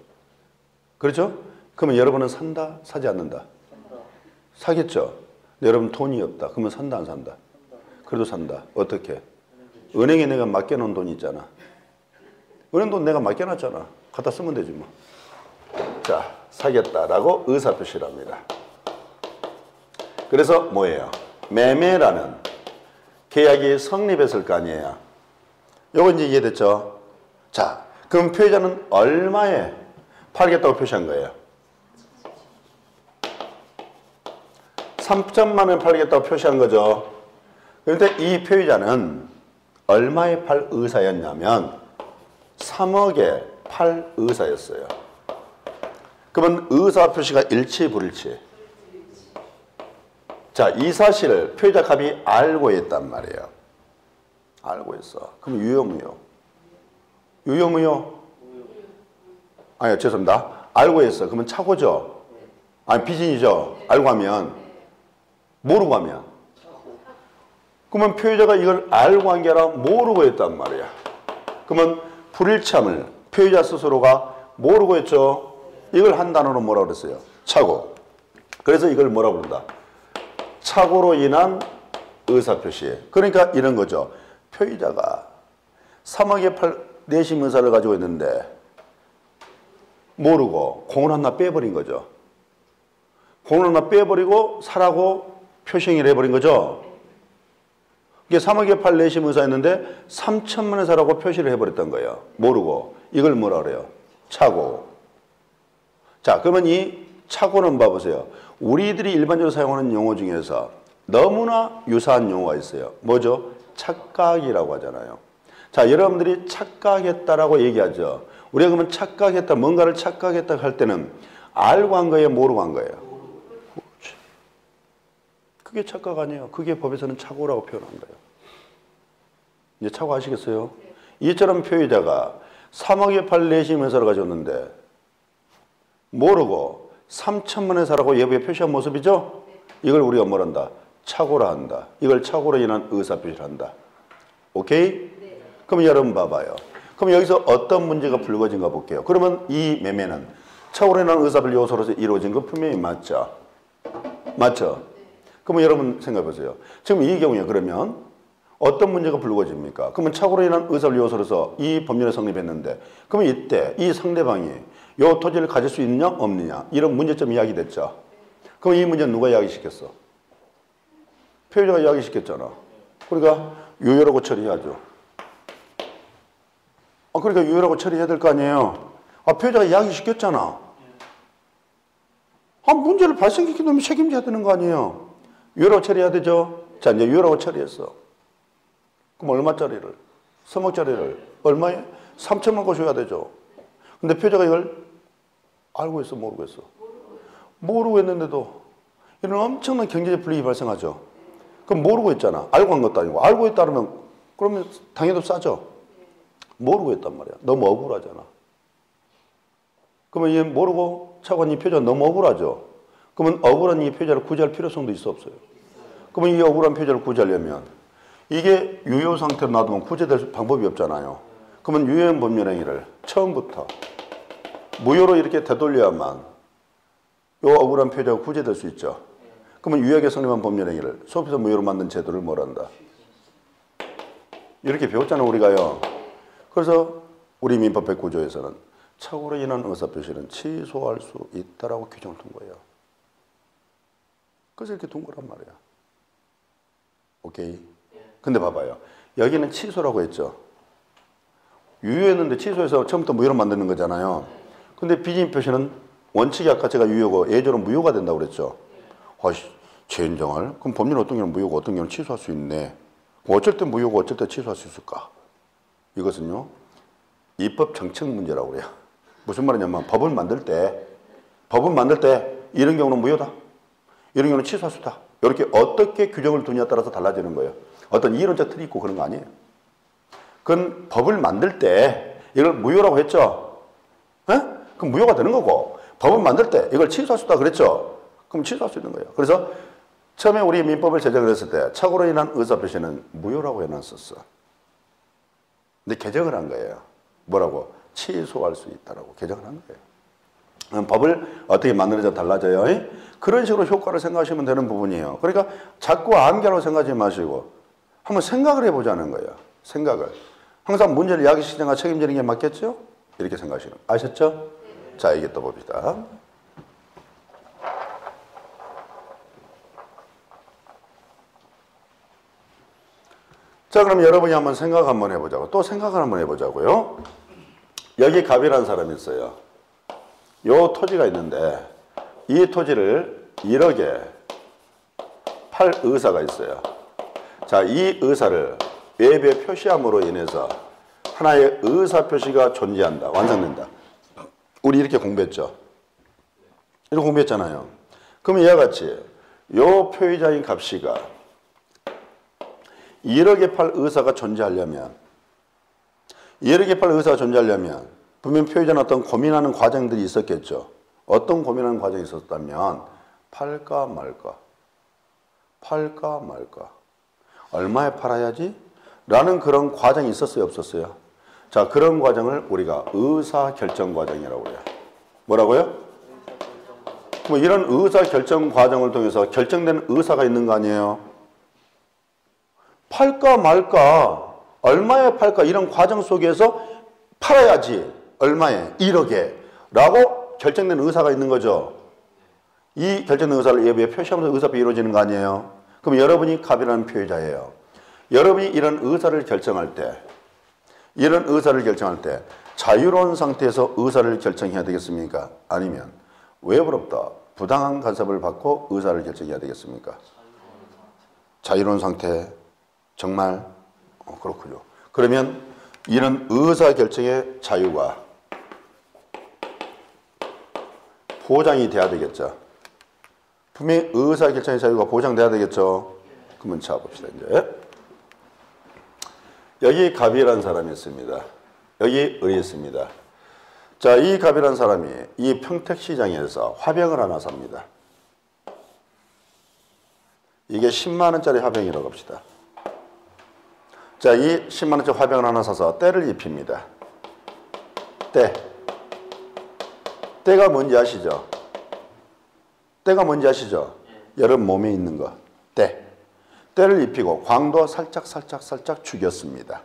A: 그렇죠? 그러면 여러분은 산다? 사지 않는다? 사겠죠? 여러분 돈이 없다. 그러면 산다 안 산다? 그래도 산다. 어떻게? 은행에 내가 맡겨놓은 돈이 있잖아. 은행 돈 내가 맡겨놨잖아. 갖다 쓰면 되지 뭐. 자, 사겠다라고 의사표시를 합니다. 그래서 뭐예요? 매매라는 계약이 성립했을 거 아니에요. 요거 이제 이해됐죠? 자, 그럼 표의자는 얼마에 팔겠다고 표시한 거예요? 3천만 원 팔겠다고 표시한 거죠. 그런데 이 표의자는 얼마에 팔 의사였냐면 3억에 팔 의사였어요. 그러면 의사 표시가 일치 불일치? 자, 이 사실을 표의자 갑이 알고 있단 말이에요. 알고 있어. 그럼 유효무효? 유효무효? 아니요, 죄송합니다. 알고 있어. 그러면 착오죠? 아니, 비진이죠? 알고 하면? 모르고 하면? 그러면 표의자가 이걸 알고 한 게 아니라 모르고 했단 말이야. 그러면 불일치함을 표의자 스스로가 모르고 했죠? 이걸 한 단어로 뭐라고 그랬어요? 착오. 그래서 이걸 뭐라고 부른다? 착오로 인한 의사표시. 그러니까 이런 거죠. 표의자가 3억에 팔 내심 의사를 가지고 있는데 모르고 공을 하나 빼버린 거죠. 공을 하나 빼버리고 사라고 표시행위를 해버린 거죠. 이게 3억에 팔 내심 의사였는데 3천만 원 사라고 표시를 해버렸던 거예요. 모르고. 이걸 뭐라 그래요? 착오. 자, 그러면 이 착오는 봐보세요. 우리들이 일반적으로 사용하는 용어 중에서 너무나 유사한 용어가 있어요. 뭐죠? 착각이라고 하잖아요. 자, 여러분들이 착각했다라고 얘기하죠. 우리가 그러면 착각했다, 뭔가를 착각했다 할 때는 알고 한 거예요, 모르고 한 거예요? 그게 착각 아니에요. 그게 법에서는 착오라고 표현한 거예요. 이제 착오 아시겠어요? 이처럼 표의자가 3억의 팔 내심 회사를 가졌는데 모르고 3천만 원 사라고 예부에 표시한 모습이죠? 이걸 우리가 뭘 한다? 착오라 한다. 이걸 착오로 인한 의사표시를 한다. 오케이? 그럼 여러분 봐봐요. 그럼 여기서 어떤 문제가 불거진가 볼게요. 그러면 이 매매는 착오로 인한 의사표시 요소로서 이루어진 거 분명히 맞죠? 맞죠? 그러면 여러분 생각해 보세요. 지금 이 경우에 그러면 어떤 문제가 불거집니까? 그러면 착오로 인한 의사표시 요소로서 이 법률이 성립했는데 그러면 이때 이 상대방이 이 토지를 가질 수 있느냐 없느냐 이런 문제점이 이야기됐죠. 그럼 이 문제는 누가 이야기시켰어? 표의자가 이야기시켰잖아. 그러니까 유효라고 처리해야죠. 그러니까 유효라고 처리해야 될 거 아니에요. 표의자가 이야기시켰잖아. 문제를 발생시킨 놈이 책임져야 되는 거 아니에요. 유효라고 처리해야 되죠. 자, 이제 유효라고 처리했어. 그럼 얼마짜리를? 3억짜리를 얼마에? 3천만 거 줘야 되죠. 근데 표의자가 이걸 알고 있어, 모르고 있어? 모르고 있는데도 이런 엄청난 경제적 불이익이 발생하죠. 그럼 모르고 있잖아. 알고 한 것도 아니고. 알고 있다면 그러면 당해도 싸죠. 모르고 있단 말이야. 너무 억울하잖아. 그러면 얘 모르고 차관 이 표의자 너무 억울하죠. 그러면 억울한 이 표의자를 구제할 필요성도 있어 없어요? 그러면 이 억울한 표의자를 구제하려면 이게 유효 상태로 놔두면 구제될 방법이 없잖아요. 그러면 유효한 법률행위를 처음부터 무효로 이렇게 되돌려야만 요 억울한 표의자가 구제될 수 있죠. 그러면 유효하게 성립한 법률행위를 소급해서 무효로 만든 제도를 뭘 한다? 이렇게 배웠잖아요, 우리가요. 그래서 우리 민법 109조에서는 착오로 인한 의사표시는 취소할 수 있다라고 규정을 둔 거예요. 그래서 이렇게 둔 거란 말이야. 오케이? 근데 봐봐요. 여기는 취소라고 했죠. 유효했는데 취소해서 처음부터 무효로 만드는 거잖아요. 근데 비진입 표시는 원칙이 아까 제가 유효고 예조는 무효가 된다고 그랬죠. 재인정할? 그럼 법률은 어떤 경우는 무효고 어떤 경우는 취소할 수 있네. 어쩔 때 무효고 어쩔 때 취소할 수 있을까? 이것은요. 입법 정책 문제라고 그래요. 무슨 말이냐면 법을 만들 때 이런 경우는 무효다. 이런 경우는 취소할 수 있다. 이렇게 어떻게 규정을 두냐에 따라서 달라지는 거예요. 어떤 이론적 틀이 있고 그런 거 아니에요. 그건 법을 만들 때 이걸 무효라고 했죠. 그럼 무효가 되는 거고 법을 만들 때 이걸 취소할 수 있다 그랬죠. 그럼 취소할 수 있는 거예요. 그래서 처음에 우리 민법을 제정을 했을 때 착오로 인한 의사표시는 무효라고 해놨었어. 근데 개정을 한 거예요. 뭐라고? 취소할 수 있다라고 개정을 한 거예요. 법을 어떻게 만드느냐에 달라져요. 그런 식으로 효과를 생각하시면 되는 부분이에요. 그러니까 자꾸 암기라고 생각하지 마시고 한번 생각을 해보자는 거예요. 생각을. 항상 문제를 야기시키거나 책임지는 게 맞겠죠? 이렇게 생각하시는 거예요. 아셨죠? 자, 이게 또 봅시다. 자, 그럼 여러분이 한번 생각 한번 해보자고. 또 생각을 한번 해보자고요. 여기 갑이라는 사람이 있어요. 요 토지가 있는데 이 토지를 1억에 팔 의사가 있어요. 자, 이 의사를 외부에 표시함으로 인해서 하나의 의사 표시가 존재한다. 완성된다. 우리 이렇게 공부했죠. 이렇게 공부했잖아요. 그러면 이와 같이 요 표의자인 갑씨가 1억에 팔 의사가 존재하려면 1억에 팔 의사가 존재하려면 분명 표의자는 어떤 고민하는 과정들이 있었겠죠. 어떤 고민하는 과정이 있었다면 팔까 말까 얼마에 팔아야지? 라는 그런 과정이 있었어요 없었어요? 자, 그런 과정을 우리가 의사결정 과정이라고 해요. 뭐라고요? 뭐 이런 의사결정 과정을 통해서 결정된 의사가 있는 거 아니에요? 팔까 말까 얼마에 팔까 이런 과정 속에서 팔아야지 얼마에 1억에 라고 결정된 의사가 있는 거죠. 이 결정된 의사를 예부에 표시하면서 의사표가 이루어지는 거 아니에요. 그럼 여러분이 갑이라는 표의자예요. 여러분이 이런 의사를 결정할 때 자유로운 상태에서 의사를 결정해야 되겠습니까? 아니면 외부로부터 부당한 간섭을 받고 의사를 결정해야 되겠습니까? 자유로운 상태 정말 그렇군요. 그러면 이런 의사결정의 자유가 보장이 돼야 되겠죠. 분명히 의사결정의 자유가 보장돼야 되겠죠. 그러면 자 봅시다. 이제 여기 갑이라는 사람이 있습니다. 여기 을이 있습니다. 자, 이 갑이라는 사람이 이 평택시장에서 화병을 하나 삽니다. 이게 10만 원짜리 화병이라고 합시다. 자, 이 10만 원짜리 화병을 하나 사서 때를 입힙니다. 때. 때가 뭔지 아시죠? 때가 뭔지 아시죠? 여러분 몸에 있는 거. 때. 때를 입히고 광도 살짝 죽였습니다.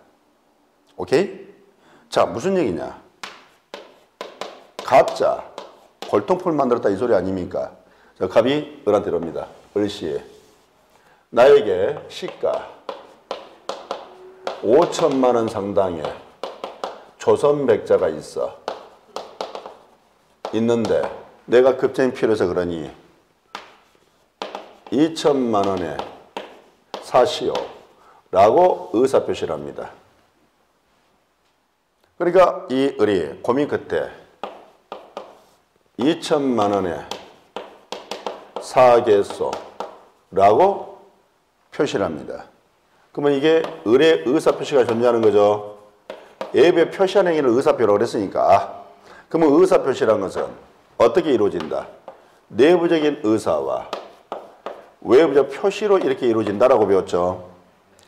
A: 오케이? 자, 무슨 얘기냐? 갑자, 골동품을 만들었다 이 소리 아닙니까? 자, 갑이 을한테 이럽니다. 을씨, 나에게 시가 5천만 원 상당의 조선백자가 있어. 있는데 내가 급전이 필요해서 그러니 2천만 원에 사시오 라고 의사표시를 합니다. 그러니까 이 을이 고민 끝에 2천만 원에 사겠소 라고 표시를 합니다. 그러면 이게 을의 의사표시가 존재하는 거죠. 예배 표시한 행위를 의사표라고 그랬으니까. 그러면 의사표시라는 것은 어떻게 이루어진다? 내부적인 의사와 외부적 표시로 이렇게 이루어진다라고 배웠죠.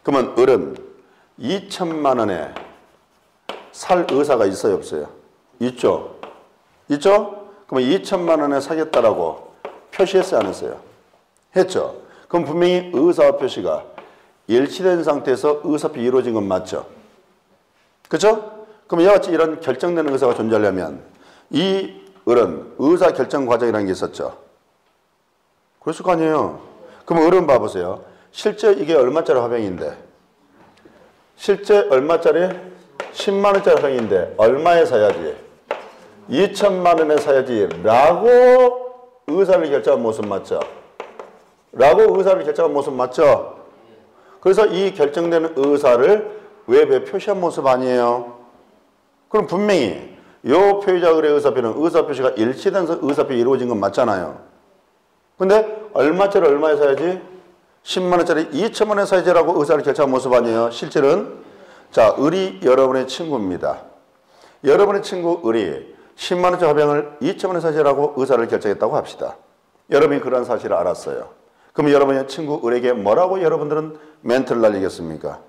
A: 그러면 을은 2천만 원에 살 의사가 있어요, 없어요? 있죠? 있죠? 그러면 2천만 원에 사겠다라고 표시했어요, 안 했어요? 했죠? 그럼 분명히 의사와 표시가 일치된 상태에서 의사표 이루어진 건 맞죠? 그렇죠? 그럼 이와 같이 이런 결정되는 의사가 존재하려면 이 을은 의사 결정 과정이라는 게 있었죠. 그랬을 거 아니에요. 그럼 을은 봐보세요. 실제 이게 얼마짜리 화병인데? 실제 얼마짜리? 10만 원짜리 화병인데 얼마에 사야지? 2천만 원에 사야지 라고 의사를 결정한 모습 맞죠? 라고 의사를 결정한 모습 맞죠? 그래서 이 결정되는 의사를 외부에 표시한 모습 아니에요? 그럼 분명히 이 표의자 을의 의사표는 의사표시가 일치된 의사표 이루어진 건 맞잖아요. 근데 얼마짜리 얼마에 사야지? 10만 원짜리 2천만 원에 사야지라고 의사를 결정한 모습 아니에요? 실제는 자, 을이 여러분의 친구입니다. 여러분의 친구 을이 10만 원짜리 화병을 2천만 원에 사야지라고 의사를 결정했다고 합시다. 여러분이 그런 사실을 알았어요. 그럼 여러분의 친구 을에게 뭐라고 여러분들은 멘트를 날리겠습니까?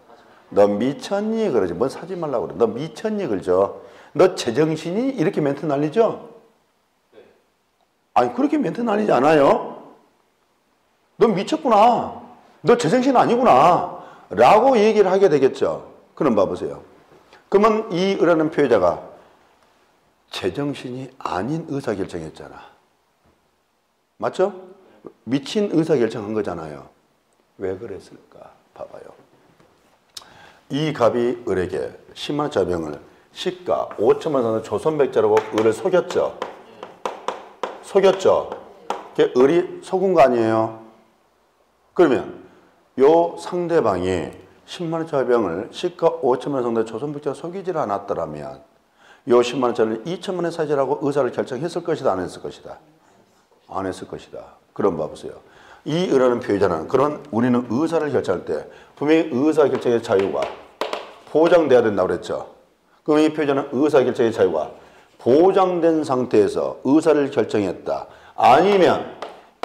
A: 너 미쳤니? 그러지. 뭔 사지 말라고 그래. 너 미쳤니? 그러죠. 너 제정신이? 이렇게 멘트 날리죠? 아니, 그렇게 멘트 날리지 않아요? 너 미쳤구나. 너 제정신 아니구나. 라고 얘기를 하게 되겠죠. 그럼 봐보세요. 그러면 이 을하는 표의자가 제정신이 아닌 의사결정했잖아. 맞죠? 미친 의사결정한 거잖아요. 왜 그랬을까? 봐봐요. 이 갑이 을에게 10만 원짜리 병을 시가 5천만 원 조선백자라고 을을 속였죠. 속였죠. 그게 을이 속은 거 아니에요. 그러면 요 상대방이 10만 원짜리 병을 시가 5천만 원 상대 조선백자로 속이질 않았더라면 요 10만 원짜리를 2천만 원에 사지라고 의사를 결정했을 것이다, 안 했을 것이다? 안 했을 것이다. 그럼 봐보세요. 이 을하는 표의자는 그런 우리는 의사를 결정할 때 분명히 의사결정의 자유가 보장돼야 된다고 그랬죠. 그럼 이 표의자는 의사결정의 자유가 보장된 상태에서 의사를 결정했다. 아니면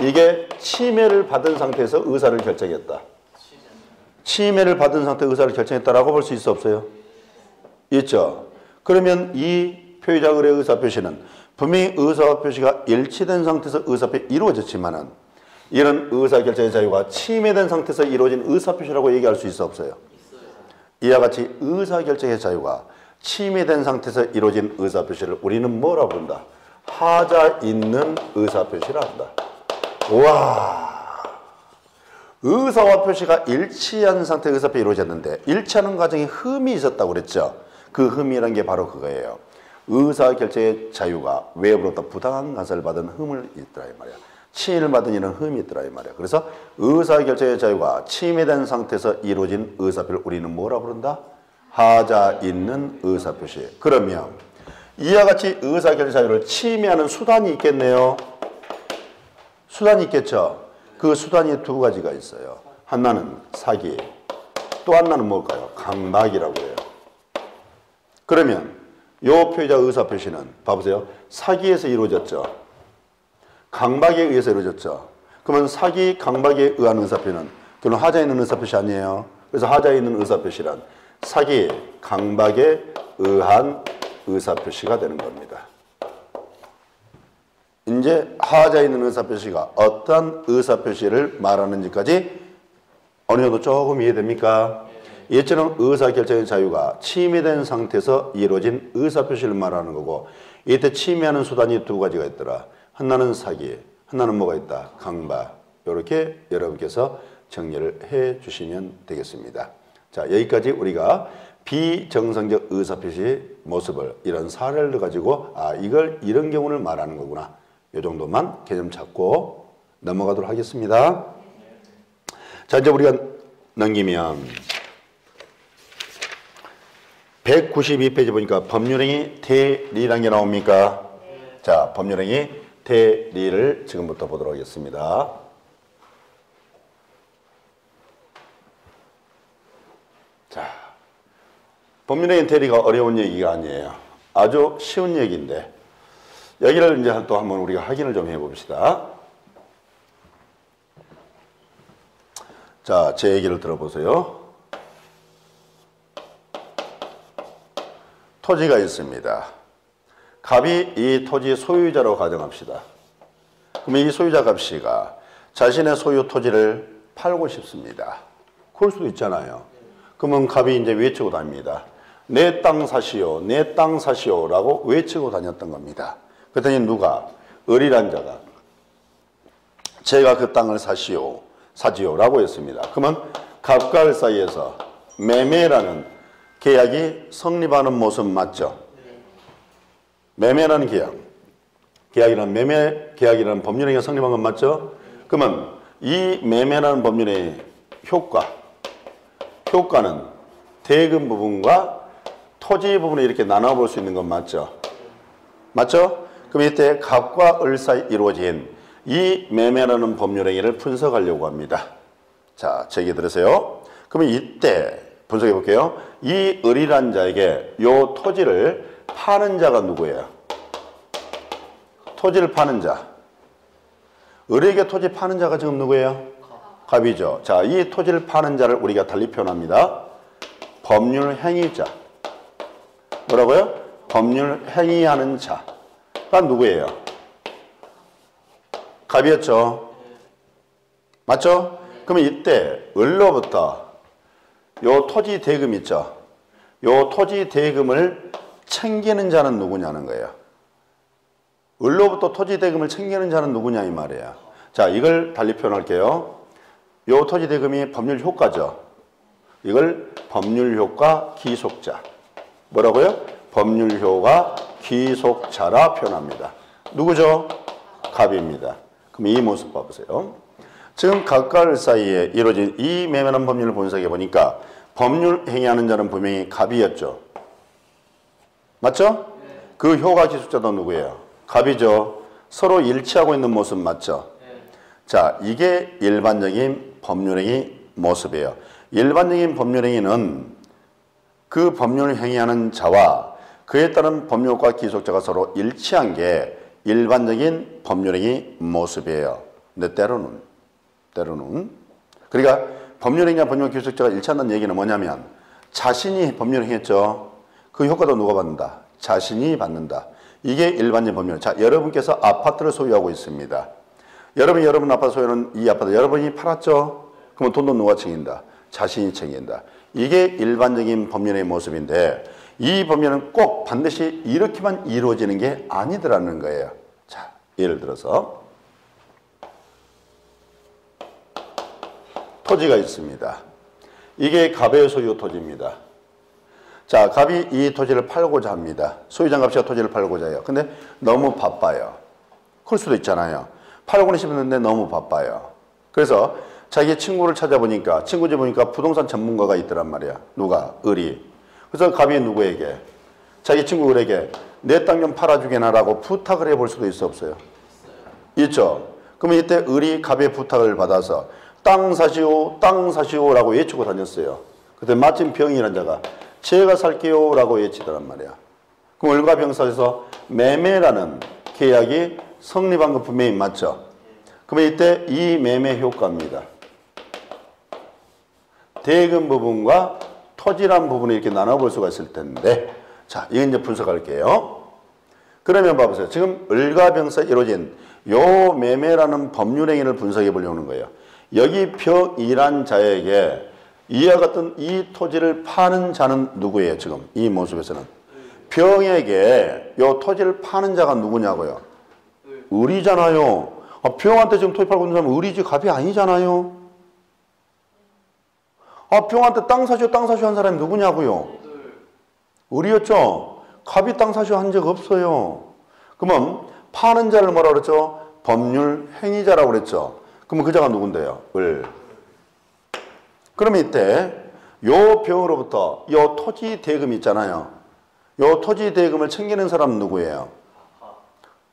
A: 이게 침해를 받은 상태에서 의사를 결정했다. 침해를 받은 상태에서 의사를 결정했다라고 볼 수 있어, 없어요? 있죠. 그러면 이 표의자 을의 의사표시는 분명히 의사표시가 일치된 상태에서 의사표시 이루어졌지만은 이런 의사결정의 자유가 침해된 상태에서 이루어진 의사표시라고 얘기할 수 있어, 없어요? 이와 같이 의사결정의 자유가 침해된 상태에서 이루어진 의사표시를 우리는 뭐라고 부른다? 하자 있는 의사표시라 한다. 우와! 의사와 표시가 일치한 상태의 의사표시 이루어졌는데 일치하는 과정에 흠이 있었다고 그랬죠? 그 흠이라는 게 바로 그거예요. 의사결정의 자유가 외부로부터 부당한 간섭을 받은 흠을 있더라 이 말이야. 침해를 받은 이런 흠이 있더라 이 말이야. 그래서 의사결정의 자유가 침해된 상태에서 이루어진 의사표를 우리는 뭐라 부른다? 하자 있는 의사표시. 그러면 이와 같이 의사결정 자유를 침해하는 수단이 있겠네요. 수단이 있겠죠. 그 수단이 두 가지가 있어요. 하나는 사기, 또 하나는 뭘까요? 강박이라고 해요. 그러면 요 표의자 의사표시는 봐보세요. 사기에서 이루어졌죠. 강박에 의해서 이루어졌죠. 그러면 사기, 강박에 의한 의사표는 결론 하자에 있는 의사표시 아니에요. 그래서 하자에 있는 의사표시란 사기, 강박에 의한 의사표시가 되는 겁니다. 이제 하자에 있는 의사표시가 어떤 의사표시를 말하는지까지 어느 정도 조금 이해됩니까? 이처럼 의사결정의 자유가 침해된 상태에서 이루어진 의사표시를 말하는 거고 이때 침해하는 수단이 두 가지가 있더라. 하나는 사기, 하나는 뭐가 있다? 강박. 이렇게 여러분께서 정리를 해 주시면 되겠습니다. 자, 여기까지 우리가 비정상적 의사표시 모습을 이런 사례를 가지고 이걸 이런 경우를 말하는 거구나. 이 정도만 개념 잡고 넘어가도록 하겠습니다. 자, 이제 우리가 넘기면 192페이지 보니까 법률행위 대리라는 게 나옵니까? 자, 법률행위 대리를 지금부터 보도록 하겠습니다. 자, 법률행위 대리가 어려운 얘기가 아니에요. 아주 쉬운 얘기인데 여기를 이제 또 한번 우리가 확인을 좀 해봅시다. 자, 제 얘기를 들어보세요. 토지가 있습니다. 갑이 이 토지 소유자로 가정합시다. 그러면 이 소유자 갑씨가 자신의 소유 토지를 팔고 싶습니다. 그럴 수도 있잖아요. 그러면 갑이 이제 외치고 다닙니다. 내 땅 사시오, 내 땅 사시오라고 외치고 다녔던 겁니다. 그랬더니 누가? 을이란 자가 제가 그 땅을 사지오라고 했습니다. 그러면 갑과 을 사이에서 매매라는 계약이 성립하는 모습 맞죠? 매매라는 계약이라는 매매 계약이라는 법률행위가 성립한 건 맞죠? 그러면 이 매매라는 법률의 효과는 대금 부분과 토지 부분을 이렇게 나눠볼 수 있는 건 맞죠? 맞죠? 그럼 이때 갑과 을 사이 이루어진 이 매매라는 법률행위를 분석하려고 합니다. 자, 제 얘기 들으세요. 그러면 이때 분석해 볼게요. 이 을이란 자에게 요 토지를 파는 자가 누구예요? 토지를 파는 자. 을에게 토지 파는 자가 지금 누구예요? 갑이죠. 자, 이 토지를 파는 자를 우리가 달리 표현합니다. 법률 행위자. 뭐라고요? 법률 행위하는 자가 누구예요? 갑이었죠. 맞죠? 그러면 이때 을로부터 요 토지 대금 있죠. 요 토지 대금을 챙기는 자는 누구냐는 거예요. 을로부터 토지 대금을 챙기는 자는 누구냐 이 말이에요. 자, 이걸 달리 표현할게요. 요 토지 대금이 법률 효과죠. 이걸 법률 효과 기속자. 뭐라고요? 법률 효과 기속자라 표현합니다. 누구죠? 갑입니다. 그럼 이 모습 봐보세요. 지금 갑과 을 사이에 이루어진 이 매매라는 법률을 분석해 보니까 법률 행위하는 자는 분명히 갑이었죠. 맞죠? 그 효과 기속자도 누구예요? 갑이죠. 서로 일치하고 있는 모습 맞죠? 자, 이게 일반적인 법률행위 모습이에요. 일반적인 법률행위는 그 법률 행위하는 자와 그에 따른 법률과 기속자가 서로 일치한 게 일반적인 법률행위 모습이에요. 근데 때로는 그러니까 법률행위와 법률 기속자가 일치한다는 얘기는 뭐냐면 자신이 법률행위했죠. 그 효과도 누가 받는다? 자신이 받는다. 이게 일반적인 법률. 자, 여러분께서 아파트를 소유하고 있습니다. 여러분 아파트 소유하는 이 아파트 여러분이 팔았죠? 그러면 돈도 누가 챙긴다? 자신이 챙긴다. 이게 일반적인 법률의 모습인데 이 법률은 꼭 반드시 이렇게만 이루어지는 게 아니더라는 거예요. 자, 예를 들어서 토지가 있습니다. 이게 갑의 소유 토지입니다. 자, 갑이 이 토지를 팔고자 합니다. 소유자 갑씨가 토지를 팔고자 해요. 근데 너무 바빠요. 그럴 수도 있잖아요. 팔고는 싶었는데 너무 바빠요. 그래서 자기 친구를 찾아보니까 친구 집 보니까 부동산 전문가가 있더란 말이야. 누가? 을이. 그래서 갑이 누구에게? 자기 친구 을에게 내 땅 좀 팔아주게나라고 부탁을 해볼 수도 있어 없어요? 있죠. 그러면 이때 을이 갑의 부탁을 받아서 땅 사시오, 땅 사시오라고 외치고 다녔어요. 그때 마침 병이라는 자가 제가 살게요라고 외치더란 말이야. 그럼 을과 병 사이에서 매매라는 계약이 성립한 것 분명히 맞죠. 그러면 이때 이 매매 효과입니다. 대금 부분과 토지란 부분을 이렇게 나눠볼 수가 있을 텐데, 자, 이건 이제 분석할게요. 그러면 봐보세요. 지금 을과 병 사이에 이루어진 요 매매라는 법률 행위를 분석해 보려고 하는 거예요. 여기 병이란 자에게 이와 같은 이 토지를 파는 자는 누구예요? 지금 이 모습에서는 병에게 요 토지를 파는 자가 누구냐고요? 을이잖아요. 병한테 지금 토지 팔고 있는 사람은 을이지 갑이 아니잖아요. 병한테 땅 사시오 땅 사시오 한 사람이 누구냐고요? 을이었죠. 갑이 땅 사시오 한 적 없어요. 그러면 파는 자를 뭐라 그랬죠? 법률 행위자라고 그랬죠. 그러면 그 자가 누군데요? 을. 그러면 이때 요 병으로부터 요 토지 대금 있잖아요. 요 토지 대금을 챙기는 사람은 누구예요?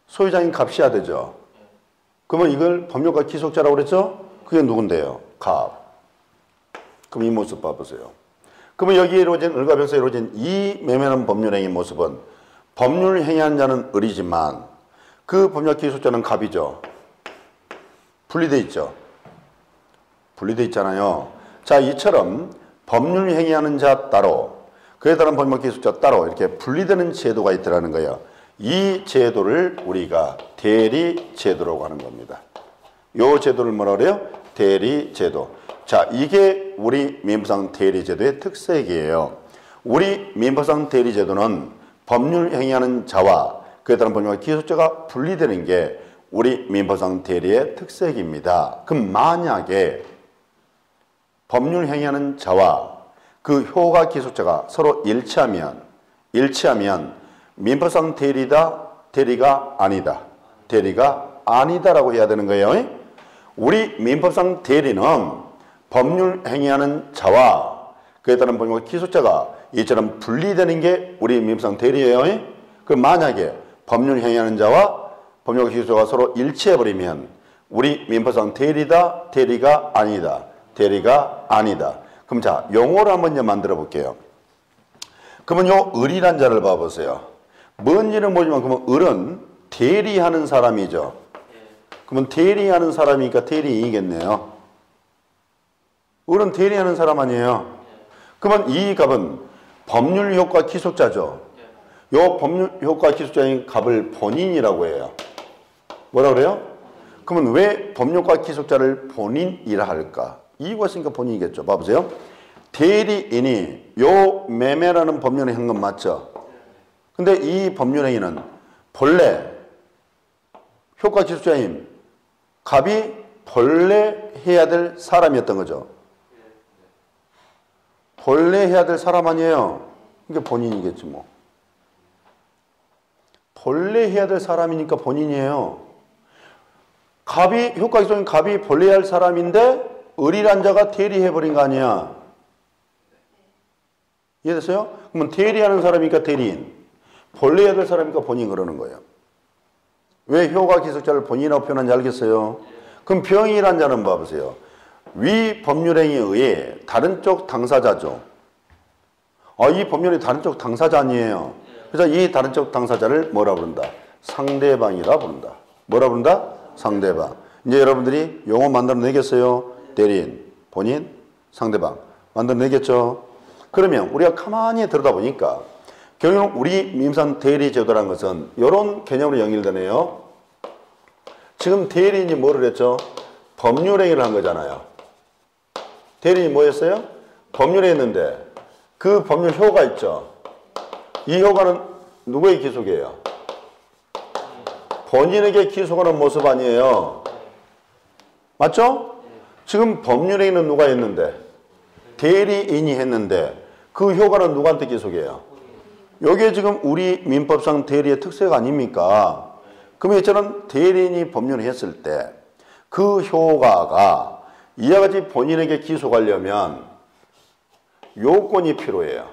A: 소유자인 갑이야 되죠. 그러면 이걸 법률가 기속자라고 그랬죠? 그게 누군데요? 갑. 그럼 이 모습 봐보세요. 그러면 여기에 이루어진 을과 병사에 이루어진 이 매매하는 법률행위 모습은 법률 행위한 자는 을이지만 그 법률 기속자는 갑이죠. 분리돼 있죠. 분리돼 있잖아요. 자, 이처럼 법률 행위하는 자 따로 그에 따른 법률 기속자 따로 이렇게 분리되는 제도가 있더라는 거예요. 이 제도를 우리가 대리제도라고 하는 겁니다. 이 제도를 뭐라 그래요? 대리제도. 자, 이게 우리 민법상 대리제도의 특색이에요. 우리 민법상 대리제도는 법률 행위하는 자와 그에 따른 법률과 기속자가 분리되는 게 우리 민법상 대리의 특색입니다. 그럼 만약에 법률 행위하는 자와 그 효가 기속자가 서로 일치하면 민법상 대리다, 대리가 아니다. 대리가 아니다라고 해야 되는 거예요. 우리 민법상 대리는 법률 행위하는 자와 그에 따른 법률과 기속자가 이처럼 분리되는 게 우리 민법상 대리예요. 그럼 만약에 법률 행위하는 자와 법률과 기속자가 서로 일치해버리면 우리 민법상 대리다, 대리가 아니다. 대리가 아니다. 그럼 자, 용어를 한번 이제 만들어 볼게요. 그러면 요 을이란 자를 봐보세요. 뭔지는 모르지만 그러면 을은 대리하는 사람이죠. 그러면 대리하는 사람이니까 대리인이겠네요. 을은 대리하는 사람 아니에요. 그러면 이 갑은 법률 효과 기속자죠. 요 법률 효과 기속자인 갑을 본인이라고 해요. 뭐라 그래요? 그러면 왜 법률과 기속자를 본인이라 할까? 이유가 있으니까 본인이겠죠. 봐보세요. 대리인이 요 매매라는 법률을 한 건 맞죠? 근데 이 법률행위는 본래 효과 기속자인 갑이 본래 해야 될 사람이었던 거죠. 본래 해야 될 사람 아니에요. 이게 본인이겠지 뭐. 본래 해야 될 사람이니까 본인이에요. 갑이 효과 기속자인 갑이 본래 해야 할 사람인데 을이란 자가 대리해버린 거 아니야. 이해됐어요? 그러면 대리하는 사람이니까 대리인. 본래 해야 될 사람이니까 본인 그러는 거예요. 왜 효과 기속자를 본인이라고 표현하는지 알겠어요? 그럼 병이란 자는 봐보세요. 위 법률행위에 의해 다른 쪽 당사자죠. 이 법률이 다른 쪽 당사자 아니에요. 그래서 이 다른 쪽 당사자를 뭐라 부른다? 상대방이라 부른다. 뭐라 부른다? 상대방. 이제 여러분들이 용어 만들어내겠어요? 대리인, 본인, 상대방. 만들어내겠죠? 그러면 우리가 가만히 들여다보니까 결국 우리 민법상 대리제도라는 것은 이런 개념으로 연결되네요. 지금 대리인이 뭐를 했죠? 법률행위를 한 거잖아요. 대리인이 뭐 했어요? 법률을 했는데 그 법률 효가 있죠. 이 효과는 누구의 기속이에요? 본인에게 기속하는 모습 아니에요. 맞죠? 지금 법률행위는 누가 했는데? 대리인이 했는데 그 효과는 누구한테 기속이에요? 이게 지금 우리 민법상 대리의 특색 아닙니까? 그러면 이처럼 대리인이 법률을 했을 때 그 효과가 이와 같이 본인에게 기속하려면 요건이 필요해요.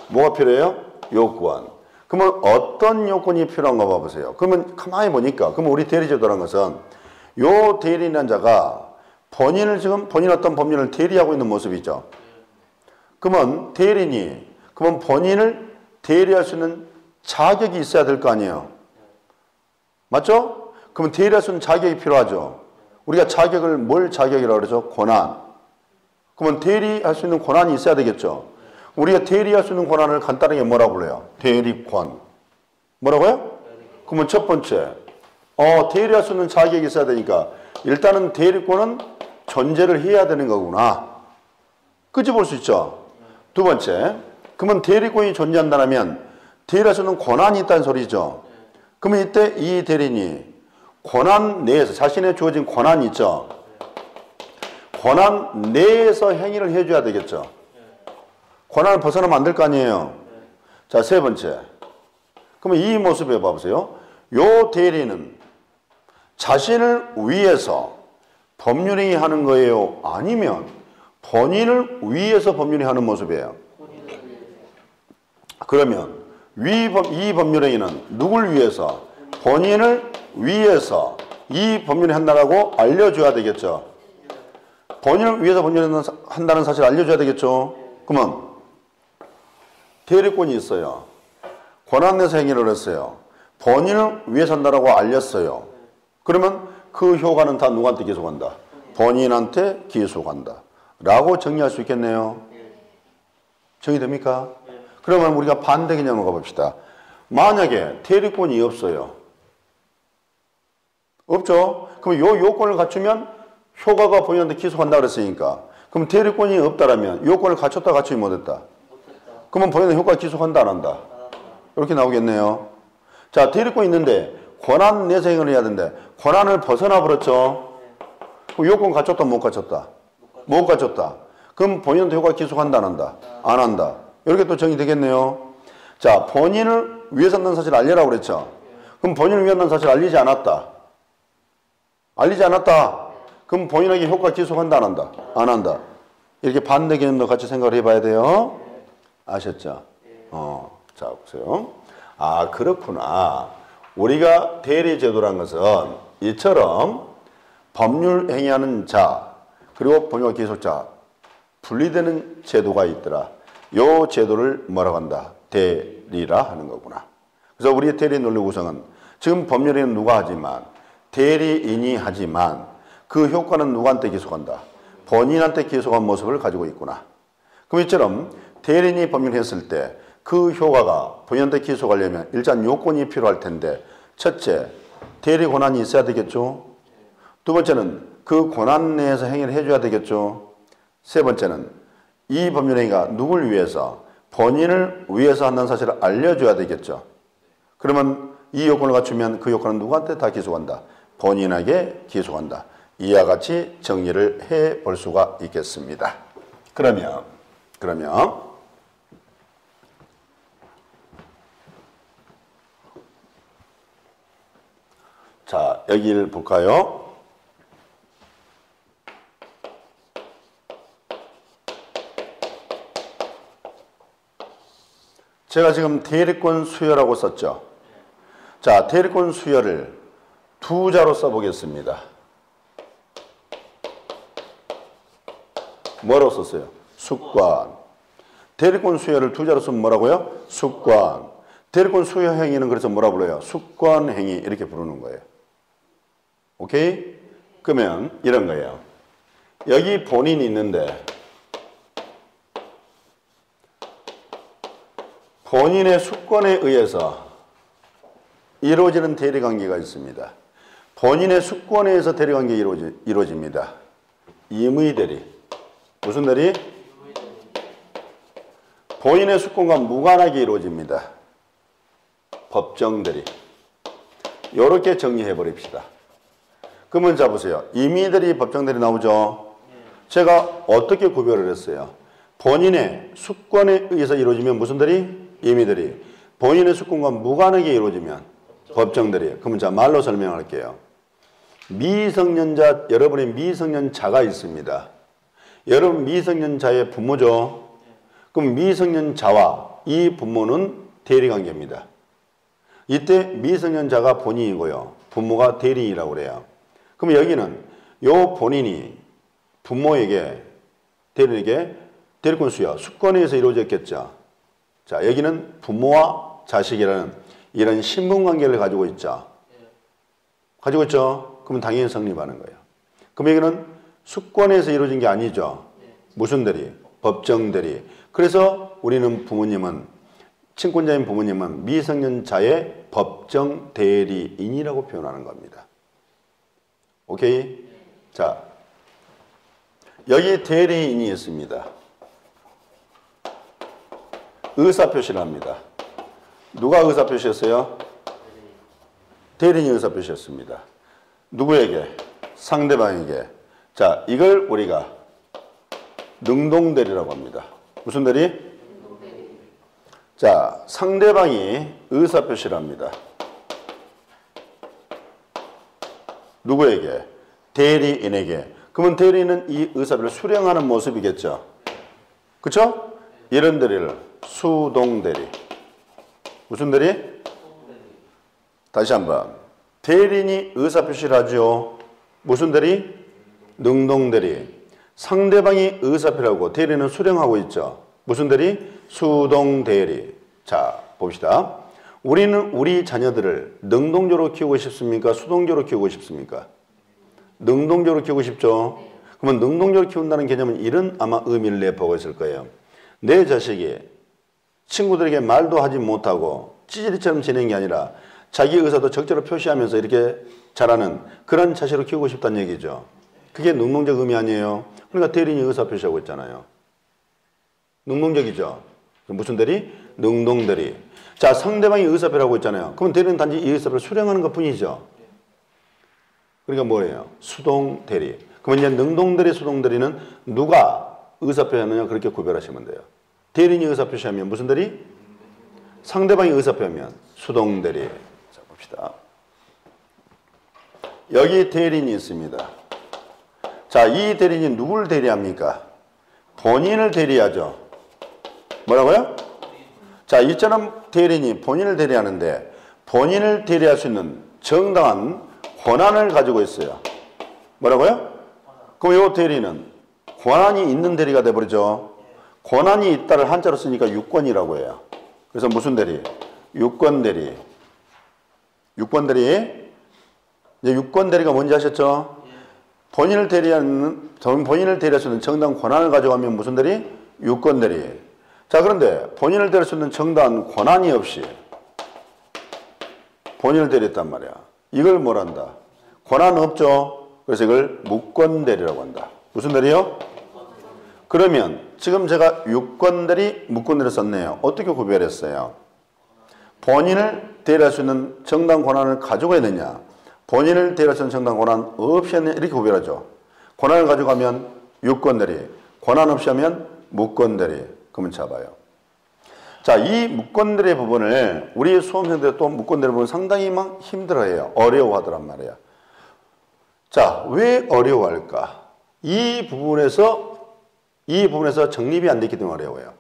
A: 뭐가 필요해요? 요건. 그러면 어떤 요건이 필요한가 봐보세요. 그러면 가만히 보니까, 그러면 우리 대리제도라는 것은 요 대리인한 자가 본인을 지금 본인 어떤 법률을 대리하고 있는 모습이죠. 그러면 대리인이, 그러면 본인을 대리할 수 있는 자격이 있어야 될 거 아니에요. 맞죠? 그러면 대리할 수 있는 자격이 필요하죠. 우리가 자격을 뭘 자격이라고 그러죠? 권한. 그러면 대리할 수 있는 권한이 있어야 되겠죠. 우리가 대리할 수 있는 권한을 간단하게 뭐라고 불러요? 대리권. 뭐라고요? 그러면 첫 번째, 대리할 수 있는 자격이 있어야 되니까 일단은 대리권은 존재를 해야 되는 거구나. 그치 볼 수 있죠. 두 번째, 그러면 대리권이 존재한다면 대리할 수 있는 권한이 있다는 소리죠. 그러면 이때 이 대리인이 권한 내에서, 자신의 주어진 권한이 있죠. 권한 내에서 행위를 해줘야 되겠죠. 권한을 벗어나면 안 될 거 아니에요. 자, 세 번째. 그러면 이 모습에 봐보세요. 요 대리는 자신을 위해서 법률행위 하는 거예요? 아니면 본인을 위해서 법률행위 하는 모습이에요? 그러면 이 법률행위는 누굴 위해서? 본인을 위해서 이 법률을 한다고 알려줘야 되겠죠. 본인을 위해서 법률을 한다는 사실을 알려줘야 되겠죠. 그러면 대리권이 있어요. 권한 내에서 행위를 했어요. 본인을 위해서 한다고 알렸어요. 그러면 그 효과는 다 누구한테 기속한다? 본인한테 기속한다. 라고 정리할 수 있겠네요. 정리됩니까? 그러면 우리가 반대 개념으로 가봅시다. 만약에 대리권이 없어요. 없죠? 그럼 요 요건을 갖추면 효과가 본인한테 기속한다 그랬으니까. 그럼 대리권이 없다라면 요건을 갖췄다 갖추지 못했다. 그러면 본인은 효과 기속한다 안 한다. 이렇게 나오겠네요. 자, 대리권이 있는데 권한 내에서 행위를 해야 되는데 권한을 벗어나 버렸죠. 그럼 요건 갖췄다 못 갖췄다. 못 갖췄다. 그럼 본인한테 효과 기속한다 안 한다. 안 한다. 이렇게 또 정의되겠네요. 자, 본인을 위해서 한다는 사실을 알리라고 그랬죠. 그럼 본인을 위해서 한다는 사실을 알리지 않았다. 알리지 않았다. 그럼 본인에게 효과 기속한다 안 한다. 안 한다. 이렇게 반대 개념도 같이 생각을 해봐야 돼요. 아셨죠? 자, 보세요. 아, 그렇구나. 우리가 대리제도란 것은 이처럼 법률 행위하는 자, 그리고 법률 기속자, 분리되는 제도가 있더라. 요 제도를 뭐라고 한다? 대리라 하는 거구나. 그래서 우리의 대리 논리 구성은 지금 법률에는 누가 하지만, 대리인이 하지만 그 효과는 누구한테 기속한다? 본인한테 기속한 모습을 가지고 있구나. 그럼 이처럼 대리인이 법률했을 때 그 효과가 본인한테 기속하려면 일단 요건이 필요할 텐데, 첫째, 대리 권한이 있어야 되겠죠. 두 번째는 그 권한 내에서 행위를 해줘야 되겠죠. 세 번째는 이 법률행위가 누굴 위해서? 본인을 위해서 한다는 사실을 알려줘야 되겠죠. 그러면 이 요건을 갖추면 그 요건은 누구한테 다 기속한다? 본인에게 기속한다. 이와 같이 정리를 해 볼 수가 있겠습니다. 그러면 자, 여기를 볼까요? 제가 지금 대리권 수여라고 썼죠. 자, 대리권 수여를 두 자로 써보겠습니다. 뭐라고 썼어요? 숙관. 대리권 수여를 두 자로 쓰면 뭐라고요? 숙관. 대리권 수여 행위는 그래서 뭐라 불러요? 숙관 행위 이렇게 부르는 거예요. 오케이? 그러면 이런 거예요. 여기 본인이 있는데 본인의 숙권에 의해서 이루어지는 대리관계가 있습니다. 본인의 숙권에 의해서 대리관계가 이루어집니다. 임의대리. 무슨 대리? 본인의 숙권과 무관하게 이루어집니다. 법정대리. 이렇게 정리해 버립시다. 그러면 자 보세요. 임의대리, 법정대리 나오죠? 제가 어떻게 구별을 했어요? 본인의 숙권에 의해서 이루어지면 무슨 대리? 임의대리. 본인의 숙권과 무관하게 이루어지면 법정대리. 그러면 자 말로 설명할게요. 미성년자, 여러분의 미성년자가 있습니다. 여러분 미성년자의 부모죠. 그럼 미성년자와 이 부모는 대리관계입니다. 이때 미성년자가 본인이고요. 부모가 대리인이라고 그래요. 그럼 여기는 요 본인이 부모에게 대리인에게 대리권 수여, 수권에 의해서 이루어졌겠죠. 자, 여기는 부모와 자식이라는 이런 신분관계를 가지고 있죠. 가지고 있죠. 그러면 당연히 성립하는 거예요. 그럼 여기는 수권에서 이루어진 게 아니죠. 무슨 대리? 법정 대리. 그래서 우리는 부모님은, 친권자인 부모님은 미성년자의 법정 대리인이라고 표현하는 겁니다. 오케이? 자, 여기 대리인이 있습니다. 의사표시를 합니다. 누가 의사표시했어요? 대리인이 의사표시했습니다. 누구에게? 상대방에게. 자, 이걸 우리가 능동대리라고 합니다. 무슨 대리? 자, 상대방이 의사표시를 합니다. 누구에게? 대리인에게. 그러면 대리인은 이 의사표를 수령하는 모습이겠죠. 그렇죠? 이런 대리를 수동대리. 무슨 대리? 다시 한번. 대리인이 의사표시를 하죠. 무슨 대리? 능동대리. 상대방이 의사표를 하고 대리인은 수령하고 있죠. 무슨 대리? 수동대리. 자, 봅시다. 우리는 우리 자녀들을 능동적으로 키우고 싶습니까? 수동적으로 키우고 싶습니까? 능동적으로 키우고 싶죠. 그러면 능동적으로 키운다는 개념은 이런 아마 의미를 내포하고 있을 거예요. 내 자식이 친구들에게 말도 하지 못하고 찌질이처럼 지내는 게 아니라 자기 의사도 적절히 표시하면서 이렇게 자라는 그런 자식으로 키우고 싶다는 얘기죠. 그게 능동적 의미 아니에요. 그러니까 대리인이 의사 표시하고 있잖아요. 능동적이죠. 무슨 대리? 능동대리. 자, 상대방이 의사표를 하고 있잖아요. 그럼 대리는 단지 이 의사표를 수령하는 것 뿐이죠. 그러니까 뭐예요? 수동대리. 그러면 이제 능동대리, 수동대리는 누가 의사표하느냐 그렇게 구별하시면 돼요. 대리인이 의사표시하면 무슨 대리? 상대방이 의사표하면 수동대리. 자, 봅시다. 여기 대리인이 있습니다. 자, 이 대리인이 누구를 대리합니까? 본인을 대리하죠. 뭐라고요? 자, 이처럼 대리인이 본인을 대리하는데 본인을 대리할 수 있는 정당한 권한을 가지고 있어요. 뭐라고요? 그럼 이 대리는 권한이 있는 대리가 돼버리죠. 권한이 있다를 한자로 쓰니까 유권이라고 해요. 그래서 무슨 대리? 유권대리. 유권대리. 이제 유권대리가 뭔지 아셨죠? 본인을 대리할 수 있는 정당 권한을 가져가면 무슨 대리? 유권대리. 자, 그런데 본인을 대리할 수 있는 정당한 권한이 없이 본인을 대리했단 말이야. 이걸 뭐란다? 권한 없죠? 그래서 이걸 무권대리라고 한다. 무슨 대리요? 그러면 지금 제가 유권대리, 무권대리 썼네요. 어떻게 구별했어요? 본인을 대리할 수 있는 정당 권한을 가지고 있느냐? 본인을 대리할 수 있는 정당 권한 없이 했느냐? 이렇게 구별하죠. 권한을 가져가면 유권대리, 권한 없이 하면 무권대리. 그러면 잡아요. 자, 이 무권대리 부분을 우리 수험생들이 또 무권대리 부분 상당히 막 힘들어해요. 어려워하더란 말이야. 자, 왜 어려워할까? 이 부분에서 정립이 안 됐기 때문에 어려워요.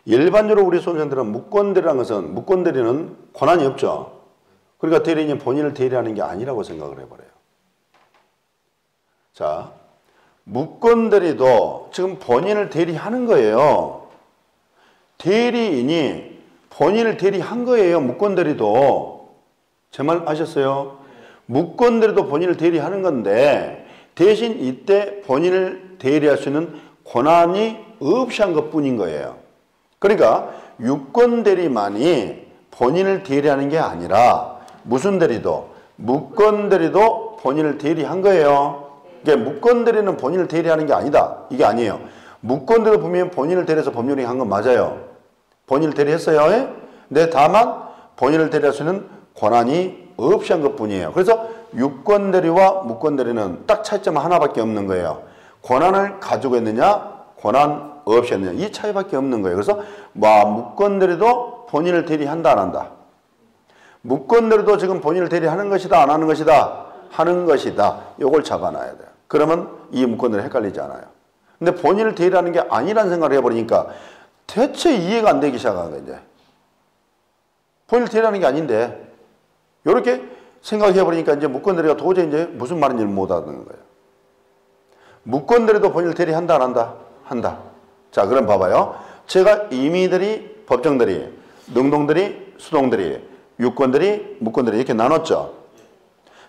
A: 일반적으로 우리 수험생들은 무권대리라는 것은 무권대리는 권한이 없죠. 그러니까 대리인이 본인을 대리하는 게 아니라고 생각을 해버려요. 자, 무권대리도 지금 본인을 대리하는 거예요. 대리인이 본인을 대리한 거예요. 무권대리도. 제 말 아셨어요? 무권대리도 본인을 대리하는 건데 대신 이때 본인을 대리할 수 있는 권한이 없이 한 것뿐인 거예요. 그러니까 유권대리만이 본인을 대리하는 게 아니라 무슨 대리도? 무권대리도 본인을 대리한 거예요. 그러니까 무권대리는 본인을 대리하는 게 아니다. 이게 아니에요. 무권대리도 분명히 본인을 대리해서 법률이 한 건 맞아요. 본인을 대리했어요. 근데 다만 본인을 대리할 수 있는 권한이 없이 한 것뿐이에요. 그래서 유권대리와 무권대리는 딱 차이점 하나밖에 없는 거예요. 권한을 가지고 있느냐, 권한 없이 했느냐, 이 차이밖에 없는 거예요. 그래서 무권대리도 본인을 대리한다, 안 한다. 무권대리도 지금 본인을 대리하는 것이다, 안 하는 것이다, 하는 것이다. 이걸 잡아놔야 돼요. 그러면 이 무권대리 헷갈리지 않아요. 근데 본인을 대리하는 게 아니라는 생각을 해버리니까 대체 이해가 안 되기 시작한 거예요, 이제. 본인을 대리하는 게 아닌데. 이렇게 생각해버리니까 이제 무권대리가 도저히 이제 무슨 말인지 못 알아듣는 거예요. 무권대리도 본인을 대리한다, 안 한다? 한다. 자, 그럼 봐봐요. 제가 임의대리, 법정대리, 능동대리, 수동대리, 유권대리, 무권대리 이렇게 나눴죠.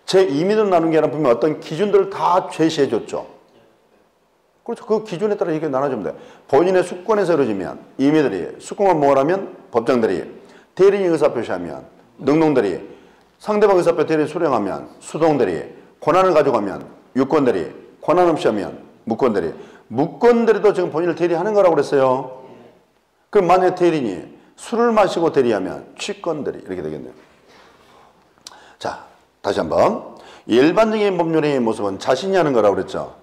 A: 제 임의대로 나눈 게 아니라 보면 어떤 기준들을 다 제시해 줬죠. 그렇죠. 그 기준에 따라 이렇게 나눠주면 돼요. 본인의 수권에서 이루어지면 임의대리, 수권을 모으라면 법정대리, 대리인이 의사표시하면 능동대리, 상대방 의사표 대리인 수령하면 수동대리, 권한을 가져가면 유권대리, 권한 없이 하면 무권대리. 무권대리도 지금 본인을 대리하는 거라고 그랬어요. 그럼 만약에 대리인이 술을 마시고 대리하면 취권대리 이렇게 되겠네요. 자, 다시 한번. 일반적인 법률행위의 모습은 자신이 하는 거라고 그랬죠.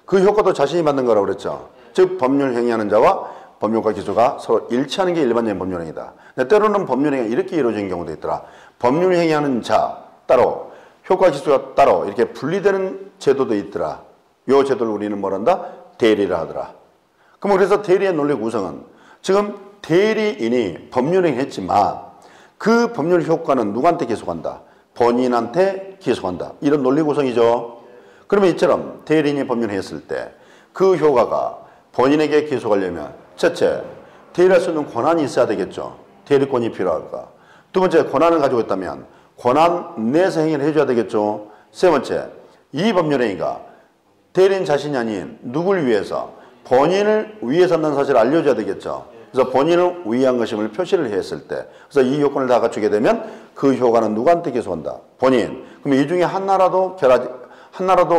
A: 그 효과도 자신이 받는 거라고 그랬죠. 즉 법률 행위하는 자와 법률과 기소가 서로 일치하는 게 일반적인 법률행위다. 근데 때로는 법률행위가 이렇게 이루어지는 경우도 있더라. 법률 행위하는 자 따로 효과 기소가 따로 이렇게 분리되는 제도도 있더라. 요 제도를 우리는 뭐란다? 대리라 하더라. 그럼 그래서 대리의 논리 구성은 지금 대리인이 법률행위를 했지만 그 법률 효과는 누구한테 기소한다? 본인한테 기소한다. 이런 논리 구성이죠. 그러면 이처럼 대리인이 법률을 했을 때 그 효과가 본인에게 기소하려면 첫째, 대리할 수 있는 권한이 있어야 되겠죠. 대리권이 필요할까. 두 번째, 권한을 가지고 있다면 권한 내에서 행위를 해줘야 되겠죠. 세 번째, 이 법률행위가 대리인 자신이 아닌 누굴 위해서 본인을 위해서 한다는 사실을 알려줘야 되겠죠. 그래서 본인을 위한 것임을 표시를 했을 때 그래서 이 요건을 다 갖추게 되면 그 효과는 누구한테 기소한다? 본인. 그럼 이 중에 하나라도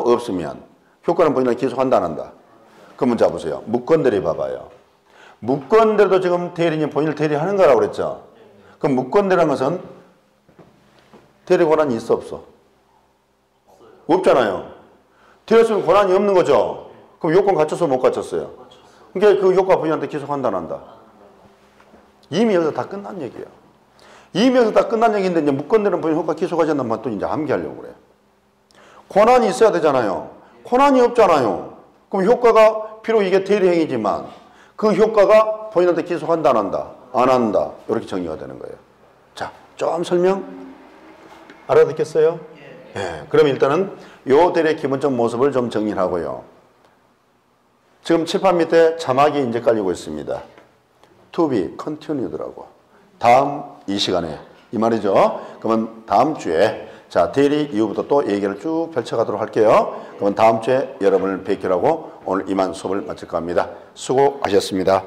A: 없으면 효과는 본인한테 기소한다, 안 한다? 그 문자 보세요. 무권대리 봐봐요. 무권대리도 지금 대리인이 본인을 대리하는 거라고 그랬죠. 그럼 무권대리라는 것은 대리 권한이 있어, 없어? 없잖아요. 대리했으면 권한이 없는 거죠. 그럼 요건 갖췄어, 못 갖췄어요? 그러니까 그 효과 본인한테 기소한다, 안 한다? 이미 여기서 다 끝난 얘기예요. 이미 여기서 다 끝난 얘기인데 이제 무권대리는 본인 효과 기소하지 않는 또 이제 암기하려고 그래요. 권한이 있어야 되잖아요. 권한이 없잖아요. 그럼 효과가 비록 이게 대리행위지만 그 효과가 본인한테 기소한다, 안 한다? 안 한다. 이렇게 정의가 되는 거예요. 자, 좀 설명 알아듣겠어요? 예. 그럼 일단은 요 대리의 기본적 모습을 좀 정리를 하고요. 지금 칠판 밑에 자막이 이제 깔리고 있습니다. To be continued라고. 다음 이 시간에 이 말이죠. 그러면 다음 주에 자, 대리 이후부터 또 얘기를 쭉 펼쳐가도록 할게요. 그러면 다음 주에 여러분을 뵙기로 하고 오늘 이만 수업을 마칠까 합니다. 수고하셨습니다.